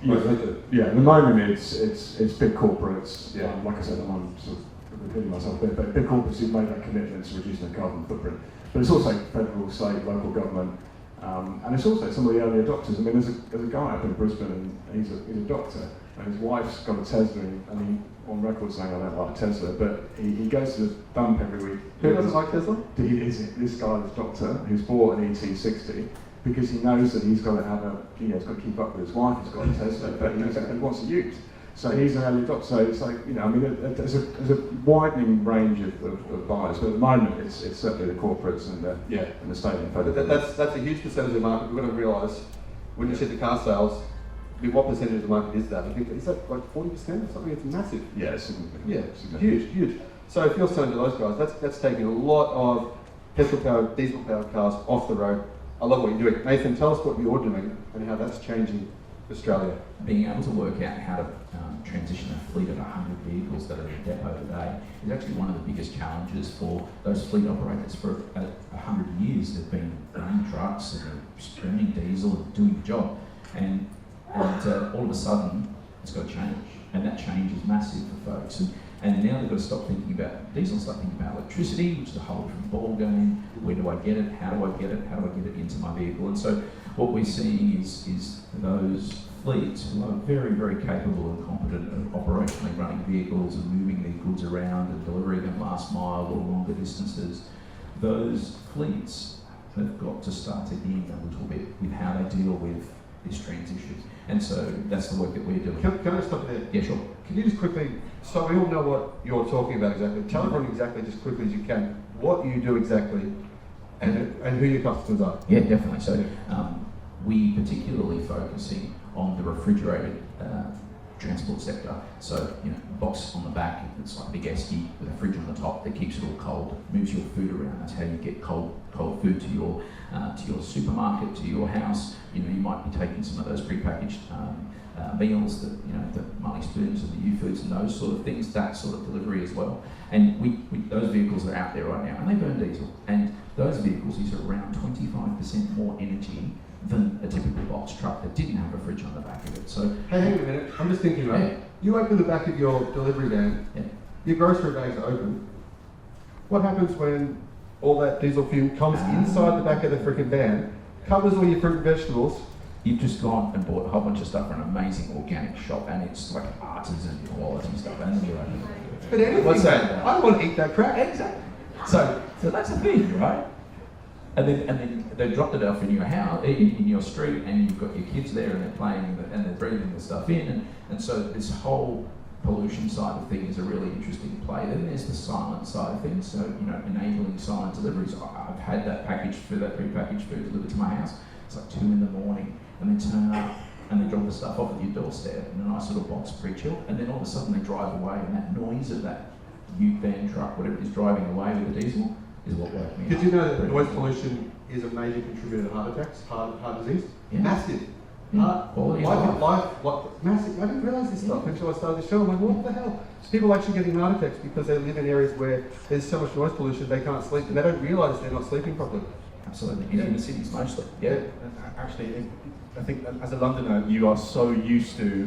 Speaker 4: Yeah, at the moment it's big corporates.
Speaker 2: Yeah.
Speaker 4: Like I said, I'm sort of repeating myself, but big corporates who've made that commitment to reducing their carbon footprint. But it's also federal, state, local government, and it's also some of the early adopters. I mean, there's a guy up in Brisbane, and he's a doctor, and his wife's got a Tesla, and he on record saying I don't like Tesla, but he goes to the dump every week.
Speaker 2: Who doesn't like Tesla?
Speaker 4: This guy, this doctor, who's bought an ET60 because he knows that he's got to have he's got to keep up with his wife. He's got a Tesla, but he wants a ute. So he's an early adopter. So it's like, I mean, there's a widening range of buyers, but at the moment it's certainly the corporates and the state-owned.
Speaker 2: That's a huge percentage of the market. We've got to realise when you see the car sales, what percentage of the market is that? I think is that like 40% or something? It's massive.
Speaker 4: Yeah, it's significant.
Speaker 2: Yeah, huge. So if you're selling to those guys, that's taking a lot of petrol-powered, diesel-powered cars off the road. I love what you're doing. Nathan, tell us what you're doing and how that's changing Australia.
Speaker 6: Being able to work out how to transition a fleet of 100 vehicles that are in the depot today is actually one of the biggest challenges for those fleet operators. For 100 years, they've been running trucks and burning diesel and doing the job. And all of a sudden, it's got to change. And that change is massive for folks. And now they've got to stop thinking about diesel and start thinking about electricity, which is a whole different ball game. Where do I get it? How do I get it? How do I get it into my vehicle? And so what we're seeing is those fleets who are very, very capable and competent of operationally running vehicles and moving their goods around and delivering them last mile or longer distances. Those fleets have got to start again a little bit with how they deal with this transition. And so that's the work that we're doing.
Speaker 2: Can I stop there?
Speaker 6: Yeah, sure.
Speaker 2: Can you just quickly, so we all know what you're talking about exactly, tell everyone exactly, just quickly as you can, what you do exactly and who your customers are.
Speaker 6: Yeah, definitely. So we particularly focusing on the refrigerated transport sector. So, box on the back, it's like a big esky with a fridge on the top that keeps it all cold, moves your food around. That's how you get cold food to your supermarket, to your house. You might be taking some of those prepackaged meals that the Money Spoons and the U-Foods and those sort of things, that sort of delivery as well. And we those vehicles are out there right now, and they burn diesel. And those vehicles use around 25% more energy than a typical box truck that didn't have a fridge on the back of it. So,
Speaker 2: hey, hang on a minute. I'm just thinking, right?
Speaker 6: Yeah.
Speaker 2: You open the back of your delivery van.
Speaker 6: Yeah.
Speaker 2: Your grocery bags are open. What happens when all that diesel fume comes inside the back of the freaking van, covers all your fruit and vegetables?
Speaker 6: You've just gone and bought a whole bunch of stuff from an amazing organic shop, and it's like artisan quality stuff. And you're like,
Speaker 2: But anything,
Speaker 6: what's that?
Speaker 2: I don't want to eat that crap.
Speaker 6: Exactly. So that's the thing, right? And then they dropped it off in your house, in your street, and you've got your kids there, and they're playing and they're breathing the stuff in, and so this whole pollution side of things is a really interesting play. Then there's the silent side of things, so enabling silent deliveries. I've had that prepackaged food delivered to my house. It's like 2 a.m, and they turn up and they drop the stuff off at your doorstep in a nice little box, pre-chilled, and then all of a sudden they drive away, and that noise of that ute van truck, whatever it is, driving away with the diesel, is what woke me up.
Speaker 2: Did you know that noise pollution is a major contributor to heart attacks, heart disease?
Speaker 6: Yeah.
Speaker 2: Massive.
Speaker 6: Quality of life.
Speaker 2: Massive. I didn't realise this stuff until I started the show. I'm like, what the hell? So people are actually getting heart attacks because they live in areas where there's so much noise pollution they can't sleep, and they don't realise they're not sleeping properly.
Speaker 6: Absolutely. In the cities mostly. Yeah.
Speaker 5: Actually, I think as a Londoner, you are so used to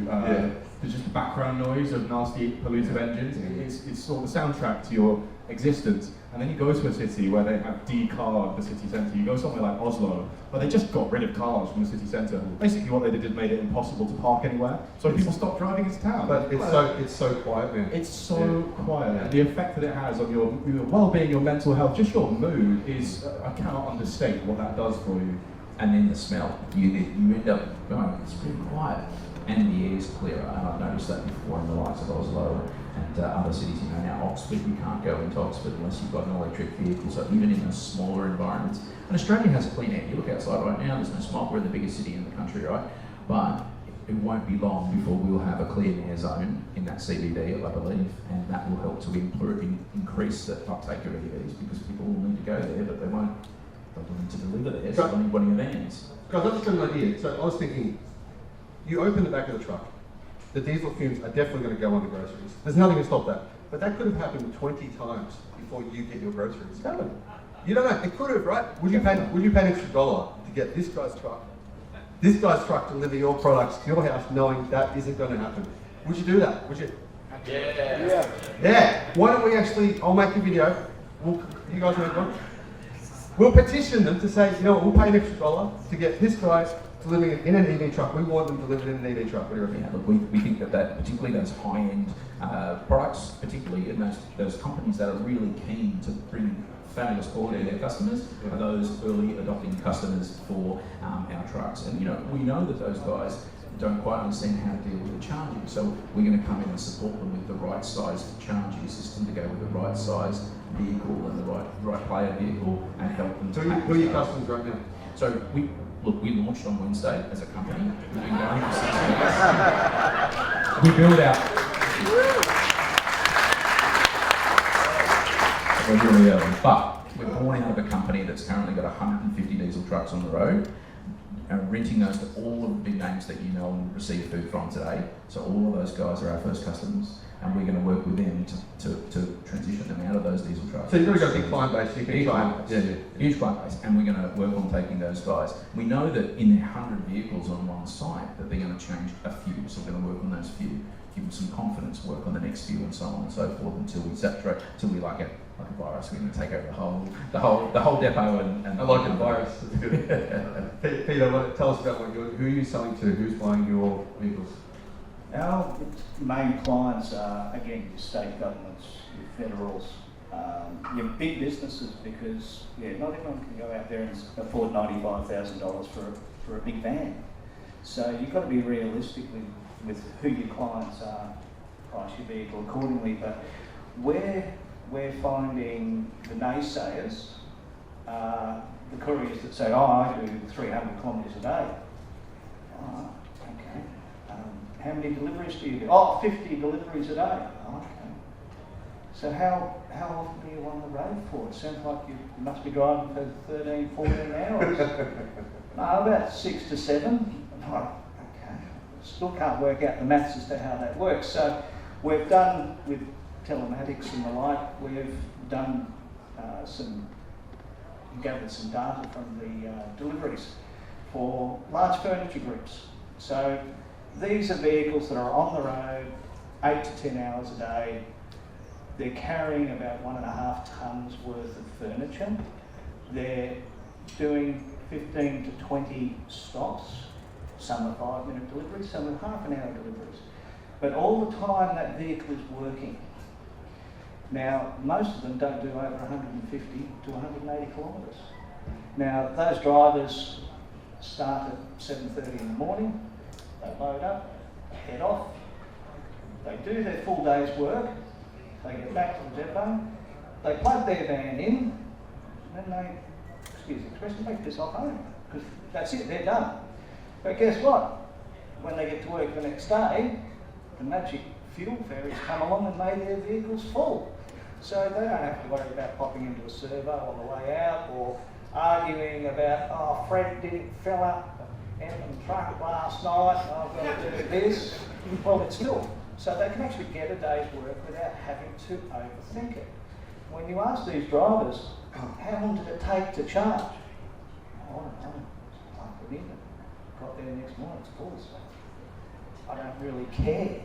Speaker 5: just the background noise of nasty pollutive engines. It's sort of the soundtrack to your existence. And then you go to a city where they have decarred the city centre. You go somewhere like Oslo, where they just got rid of cars from the city centre. Basically, what they did is made it impossible to park anywhere, so people stopped driving into town.
Speaker 2: But it's so quiet, man.
Speaker 5: It's so quiet. Yeah. The effect that it has on your well-being, your mental health, just your mood is I cannot understate what that does for you.
Speaker 6: And then the smell. You end up going, it's really quiet, and the air is clearer. And I've noticed that before in the likes of Oslo and other cities. Now Oxford, you can't go into Oxford unless you've got an electric vehicle. So even in the smaller environments, and Australia has clean air. You look outside right now, there's no smoke. We're in the biggest city in the country, right? But it won't be long before we'll have a clean air zone in that CBD, I believe, and that will help to increase the uptake of EVs because people will need to go there, but they won't. They'll need to deliver there, so they'll need one of your vans.
Speaker 2: Guys, I've just got an idea. So I was thinking, you open the back of the truck, the diesel fumes are definitely going to go on the groceries. There's nothing to stop that. But that could have happened 20 times before you get your groceries. You don't know, it could have, right? Would you pay an extra $1 to get this guy's truck to deliver your products to your house knowing that isn't going to happen? Would you do that? Would you? Yeah. Why don't we I'll make a video. You guys make one? We'll petition them to say, we'll pay an extra $1 to get this guy delivering it in an EV truck. We want them delivered in an EV truck. What do you reckon?
Speaker 6: Yeah, look, we think that particularly those high-end products, particularly in those companies that are really keen to bring fabulous quality to their customers, are those early adopting customers for our trucks. And we know that those guys don't quite understand how to deal with the charging, so we're going to come in and support them with the right size charging system to go with the right size vehicle and the right player vehicle, and help them.
Speaker 2: Who are your customers right now?
Speaker 6: So we launched on Wednesday as a company. We've been going for 6 weeks. We build out. But we're born out of a company that's currently got 150 diesel trucks on the road, and renting those to all of the big names that you know and receive food from today. So all of those guys are our first customers, and we're going to work with them to transition them out of those diesel trucks.
Speaker 2: So you've already got a big client base. You can
Speaker 6: Huge
Speaker 2: try
Speaker 6: client base. Huge client base, and we're going to work on taking those guys. We know that in their 100 vehicles on one site that they're going to change a few, so we're going to work on those few, give them some confidence, work on the next few, and so on and so forth until we saturate, till we like a virus. We're going to take over the whole depot and
Speaker 2: I like the virus. That's good. Peter, tell us about who are you selling to? Who's buying your vehicles?
Speaker 7: Our main clients are, again, your state governments, your federals, your big businesses, because not everyone can go out there and afford $95,000 for a big van. So you've got to be realistic with who your clients are, price your vehicle accordingly. But where we're finding the naysayers, the couriers that say, I do 300 kilometres a day. Okay. How many deliveries do you do? 50 deliveries a day. Okay. So how often are you on the road for? It sounds like you must be driving for 13, 14 hours. No, about 6 to 7. Okay. Still can't work out the maths as to how that works. So we've done with telematics and the like, we've done gathered some data from the deliveries for large furniture groups. So these are vehicles that are on the road 8 to 10 hours a day. They're carrying about 1.5 tons worth of furniture. They're doing 15 to 20 stops. Some are 5-minute deliveries, some are half-an-hour deliveries. But all the time that vehicle is working. Now, most of them don't do over 150 to 180 kilometres. Now, those drivers start at 7:30 in the morning, they load up, head off, they do their full day's work, they get back to the depot, they plug their van in, and then they, excuse the expression, they piss off home, because that's it, they're done. But guess what? When they get to work the next day, the magic fuel fairies come along and make their vehicles full. So they don't have to worry about popping into a servo on the way out, or arguing about, Fred fell up the truck last night, I've got to do this. Well, it's full. So they can actually get a day's work without having to overthink it. When you ask these drivers, how long did it take to charge? I don't know. I put in it. Got there next morning, it's full. So I don't really care.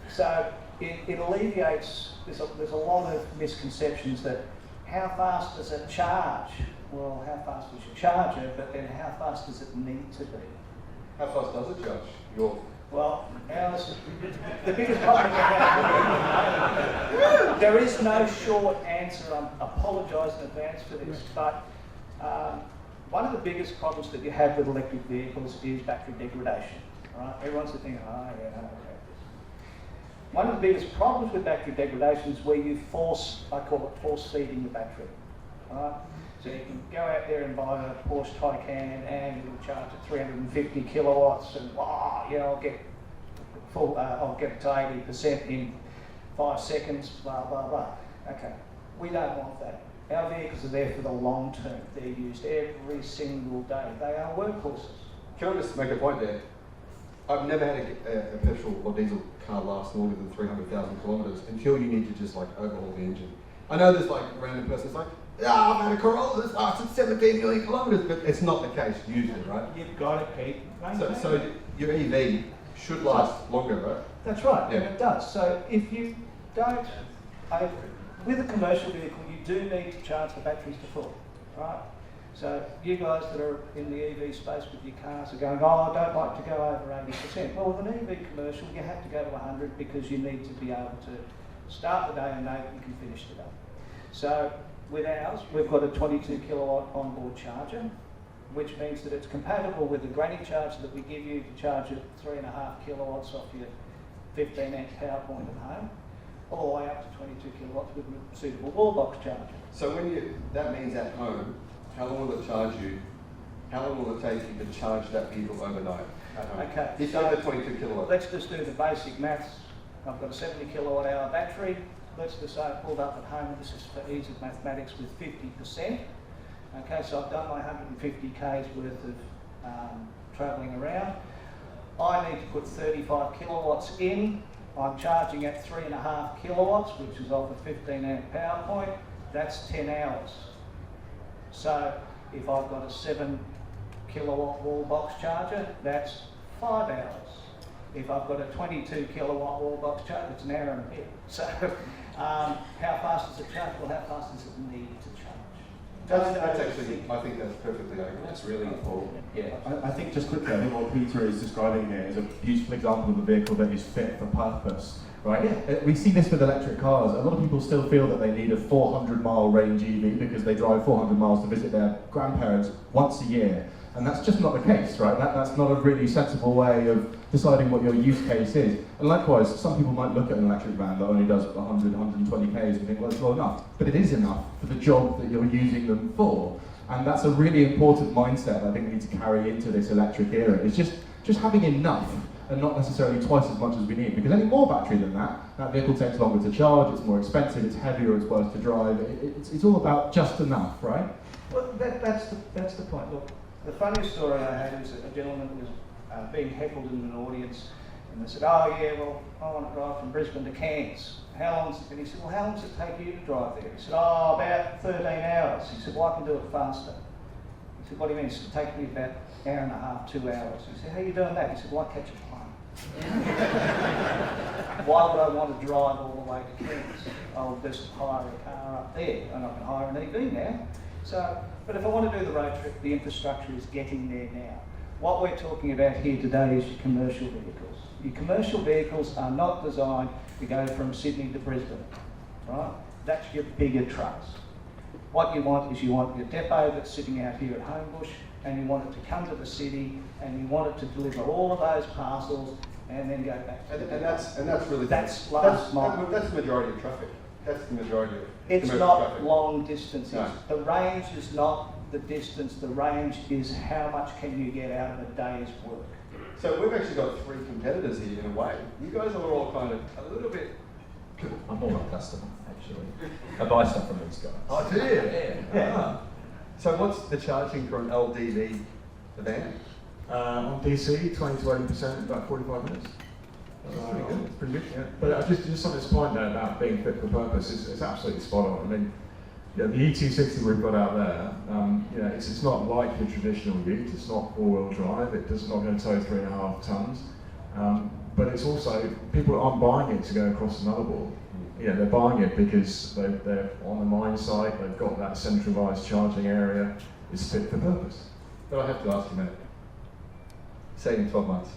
Speaker 7: So it alleviates, there's a lot of misconceptions that how fast does it charge? Well, how fast does you charge it, but then how fast does it need to be?
Speaker 2: How fast does it charge?
Speaker 7: Well, ours, the biggest problem we have, there is no short answer. I apologise in advance for this, but one of the biggest problems that you have with electric vehicles is battery degradation. Right? Everyone's thinking, okay. One of the biggest problems with battery degradation is where you I call it force feeding the battery. Right? So you can go out there and buy a Porsche Taycan and it'll charge at 350 kilowatts and I'll get it to 80% in 5 seconds, blah, blah, blah. Okay, we don't want that. Our vehicles are there for the long term. They're used every single day. They are workhorses.
Speaker 2: Can I just make a point there? I've never had a petrol or diesel car last longer than 300,000 kilometres until you need to just overhaul the engine. I know there's a random person that's like, I've had a Corolla that's lasted 17 million kilometres, but it's not the case usually, right?
Speaker 7: You've got it, Pete.
Speaker 2: So your EV should last longer, right?
Speaker 7: That's right, and it does. So if you don't, with a commercial vehicle, you do need to charge the batteries to full, right? So you guys that are in the EV space with your cars are going, oh, I don't like to go over 80%. Well, with an EV commercial, you have to go to 100 because you need to be able to start the day and know that you can finish the day. So with ours, we've got a 22 kilowatt onboard charger, which means that it's compatible with the granny charger that we give you to charge at 3.5 kilowatts off your 15 amp power point at home, all the way up to 22 kilowatts with a suitable wall box charger.
Speaker 2: So that means at home, how long will it charge you? How long will it take you to charge that vehicle overnight at home?
Speaker 7: Okay.
Speaker 2: If you have the 22 kilowatts.
Speaker 7: Let's just do the basic maths. I've got a 70 kilowatt hour battery. Let's just say I pulled up at home, this is for ease of mathematics, with 50%. Okay, so I've done my 150 k's worth of travelling around. I need to put 35 kilowatts in. I'm charging at 3.5 kilowatts, which is off a 15 amp power point. That's 10 hours. So if I've got a 7 kilowatt wall box charger, that's 5 hours. If I've got a 22 kilowatt wall box charger, it's an hour and a bit. So how fast does it charge? Well, how fast does it need to charge?
Speaker 2: That's actually, I think that's perfectly okay.
Speaker 6: That's really important. Yeah.
Speaker 5: I think just quickly, I think what Peter is describing here is a beautiful example of a vehicle that is fit for purpose, right? Yeah. We see this with electric cars. A lot of people still feel that they need a 400-mile range EV because they drive 400 miles to visit their grandparents once a year. And that's just not the case, right? That's not a really sensible way of deciding what your use case is. And likewise, some people might look at an electric van that only does 100, 120 k's and think, well, it's not enough. But it is enough for the job that you're using them for. And that's a really important mindset I think we need to carry into this electric era. It's just having enough and not necessarily twice as much as we need. Because any more battery than that vehicle takes longer to charge, it's more expensive, it's heavier, it's worse to drive. It's all about just enough, right?
Speaker 7: Well, that's the point. Look, the funny story I had is that a gentleman was being heckled in an audience, and they said, oh yeah, well, I want to drive from Brisbane to Cairns. And he said, well, how long does it take you to drive there? He said, oh, about 13 hours. He said, well, I can do it faster. He said, what do you mean? He said, it'll take me about an hour and a half, 2 hours. He said, how are you doing that? He said, well, I catch a plane. Why would I want to drive all the way to Cairns? I'll just hire a car up there, and I can hire an EV now. So, but if I want to do the road trip, the infrastructure is getting there now. What we're talking about here today is your commercial vehicles. Your commercial vehicles are not designed to go from Sydney to Brisbane, right? That's your bigger trucks. What you want is you want your depot that's sitting out here at Homebush, and you want it to come to the city, and you want it to deliver all of those parcels, and then go back.
Speaker 2: And that's really
Speaker 7: that's last mile.
Speaker 2: That's the majority of traffic. That's the majority of
Speaker 7: it's
Speaker 2: commercial
Speaker 7: not
Speaker 2: traffic.
Speaker 7: long distances.
Speaker 2: No.
Speaker 7: The range is not the distance. The range is how much can you get out of a day's work.
Speaker 2: So we've actually got 3 competitors here in a way. You guys are all kind of a little bit.
Speaker 6: I'm more a customer, actually. I buy stuff from these guys.
Speaker 2: Oh, do you?
Speaker 6: Yeah.
Speaker 2: Ah. So what's the charging for an LDV van?
Speaker 4: On DC, 20 to 80%, about 45 minutes.
Speaker 2: Pretty good.
Speaker 4: It's pretty good, yeah. But just on this point there about being fit for purpose, it's absolutely spot on. I mean, yeah, the ET60 we've got out there, it's not like your traditional ute. It's not all-wheel drive. It's not going to tow 3.5 tons. But it's also, people aren't buying it to go across another board. Yeah, they're buying it because they're on the mine site. They've got that centralised charging area. It's fit for purpose.
Speaker 2: But I have to ask you, mate. Say in 12 months,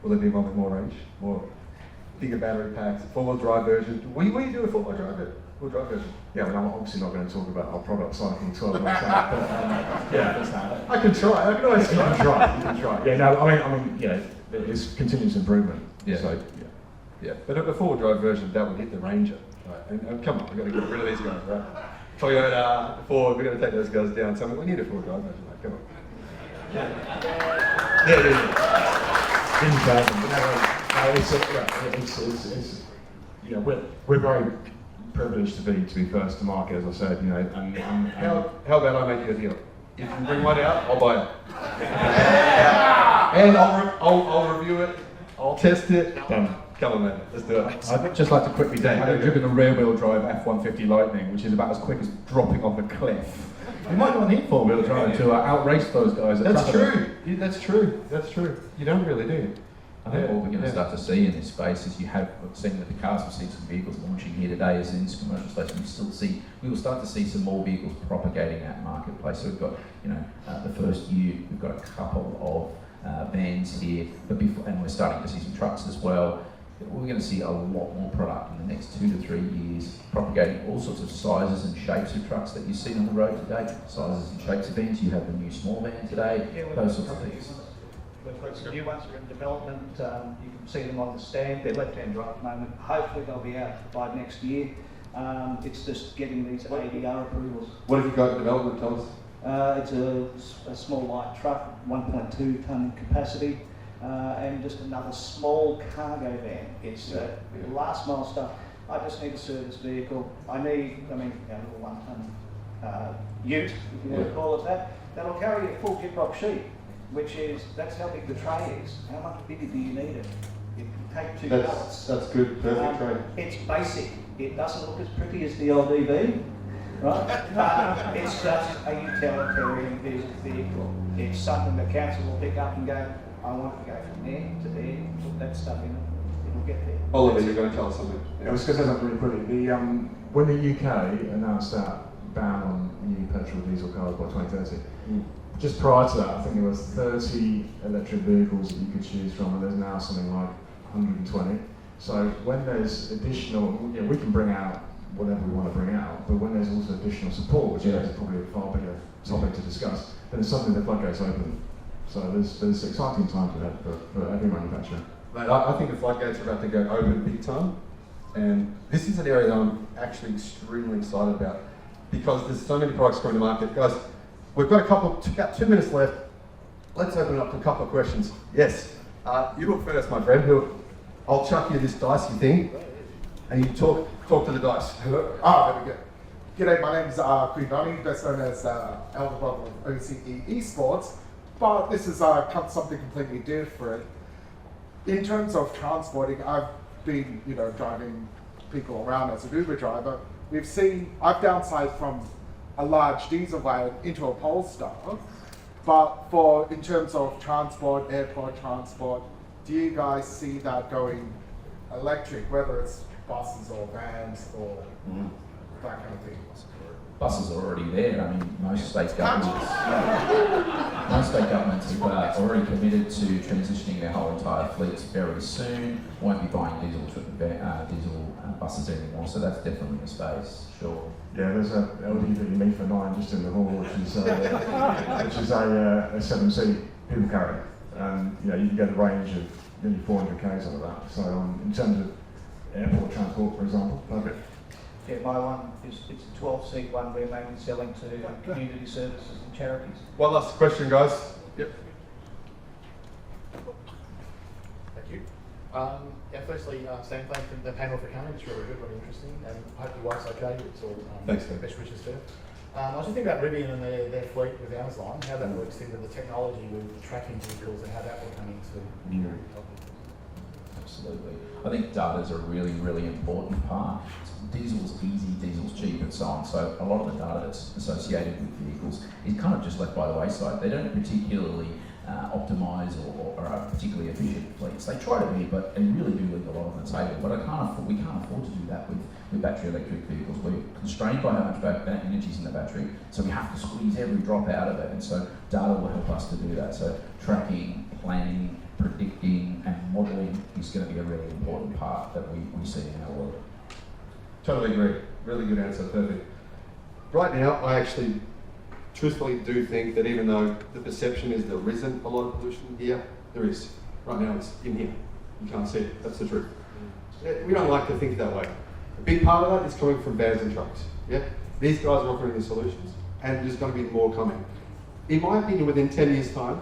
Speaker 2: will there be one with more range, more bigger battery packs, 4-wheel drive version? Will you do a 4-wheel drive version?
Speaker 4: Yeah, but I'm obviously not going to talk about our product cycle in 12 months out. But yeah,
Speaker 2: I can try. I can always
Speaker 4: you can try. Yeah, no, I mean, it's continuous improvement.
Speaker 2: Yeah.
Speaker 4: So
Speaker 2: yeah. But a 4-wheel drive version that would hit the Ranger. Right? And come on, we've got to get rid of these guys, right? Toyota, Ford, we're going to take those guys down. So we need a 4-wheel drive version. Like, come on. Yeah.
Speaker 4: We're very privileged to be first to market, as I said. And
Speaker 2: How about I make you a deal? If you bring one out, I'll buy it. And I'll review it. I'll test it. Done. Come on, man. Let's do it.
Speaker 5: I'd just like to quickly say, I've driven a rear-wheel drive F-150 Lightning, which is about as quick as dropping off a cliff. You might not need 4-wheel drive to outrace those guys.
Speaker 2: That's true. That's true. You don't really, do you?
Speaker 6: I think what we're going to start to see in this space is you have seen with the cars, we've seen some vehicles launching here today as in this commercial space. We will start to see some more vehicles propagating that marketplace. So we've got, the first year, we've got a couple of vans here, and we're starting to see some trucks as well. We're going to see a lot more product in the next 2 to 3 years, propagating all sorts of sizes and shapes of trucks that you've seen on the road today. Sizes and shapes of vans. You have the new small van today, those sorts of things.
Speaker 7: We've got some new ones that are in development. You can see them on the stand. They're left-hand drive at the moment. Hopefully they'll be out by next year. It's just getting these ADR approvals.
Speaker 2: What have you got in development, Thomas?
Speaker 7: It's a small light truck, 1.2 tonne capacity, and just another small cargo van. It's last mile stuff. I just need a service vehicle. I need, a little 1 tonne ute, if you want to call it that. That'll carry a full gyprock sheet, that's how big the tray is. How much bigger do you need it? It can take 2 pallets.
Speaker 2: That's good, perfect tray.
Speaker 7: It's basic. It doesn't look as pretty as the old EV, right? It's just a utilitarian vehicle. It's something the council will pick up and go, I want to go from there to there, put that stuff in it. It'll get there.
Speaker 2: Oliver, you're going to tell us something.
Speaker 4: I was going to say something really quickly. When the UK announced that ban on new petrol diesel cars by 2030, just prior to that, I think there was 30 electric vehicles that you could choose from, and there's now something like 120. So when there's additional, we can bring out whatever we want to bring out, but when there's also additional support, which is probably a far bigger topic to discuss, then suddenly the floodgates open. So there's exciting times ahead for every manufacturer.
Speaker 2: Mate, I think the floodgates are about to go open big time, and this is an area that I'm actually extremely excited about because there's so many products coming to market. Guys, we've got about 2 minutes left. Let's open it up to a couple of questions. Yes, you look first, my friend. I'll chuck you this dicey thing, and you talk to the dice.
Speaker 8: Hello. There we go. G'day, my name's Kuidani, best known as elder brother of OCE Esports, but this is something completely different. In terms of transporting, I've been, driving people around as an Uber driver. I've downsized from a large diesel van into a Polestar, but in terms of transport, airport transport, do you guys see that going electric, whether it's buses or vans or that kind of thing?
Speaker 6: Buses are already there. I mean, most state governments have already committed to transitioning their whole entire fleets very soon. Won't be buying diesel buses anymore, so that's definitely a space, sure.
Speaker 4: Yeah, there's a LD that you meet for 9 just in the hall, which is a 7-seat people carrier. And you can get a range of nearly 400 k's out of that. So in terms of airport transport, for example, perfect.
Speaker 7: Yeah, my one it's a 12-seat one we're mainly selling to community services and charities.
Speaker 2: One last question, guys. Yep.
Speaker 9: Thank you. Firstly, Stan, thanks for the panel for coming. It's really good, really interesting, and I hope your wife's okay. It's all
Speaker 2: Thanks, Stan.
Speaker 9: best wishes to her. I was just thinking about Rivian and their fleet with Amazon, how that works into the technology with tracking vehicles and how that will come into the
Speaker 6: Absolutely. I think data is a really, really important part. Diesel's easy, diesel's cheap, and so on. So a lot of the data that's associated with vehicles is kind of just left by the wayside. They don't particularly optimise or are particularly efficient fleets. They try to be, but they really do leave a lot on the table. But we can't afford to do that with battery electric vehicles. We're constrained by how much energy is in the battery, so we have to squeeze every drop out of it. And so data will help us to do that. So tracking, planning, predicting, and modelling is going to be a really important part that we see in our world.
Speaker 2: Totally agree. Really good answer. Perfect. Right now, I actually truthfully do think that even though the perception is there isn't a lot of pollution here, there is. Right now, it's in here. You can't see it. That's the truth. We don't like to think that way. A big part of that is coming from vans and trucks. Yeah, these guys are offering the solutions, and there's going to be more coming. In my opinion, within 10 years' time,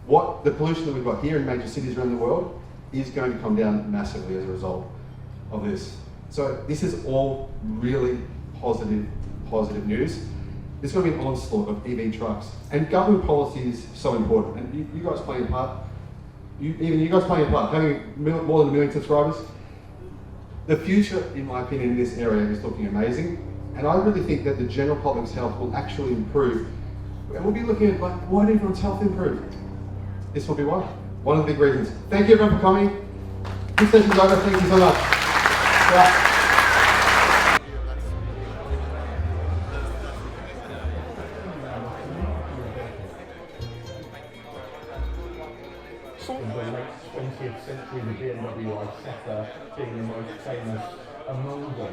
Speaker 2: what the pollution that we've got here in major cities around the world is going to come down massively as a result of this. So this is all really positive news. There's going to be an onslaught of EV trucks, and government policy is so important. And you guys play a part. Even you guys play a part. Having more than 1 million subscribers. The future, in my opinion, in this area is looking amazing, and I really think that the general public's health will actually improve. And we'll be looking at why did everyone's health improve? This will be why. one of the big reasons. Thank you everyone for coming. This session's over. Thank you so much. Bye.
Speaker 10: In the late 20th century, the BMW I.3 being the most famous among them.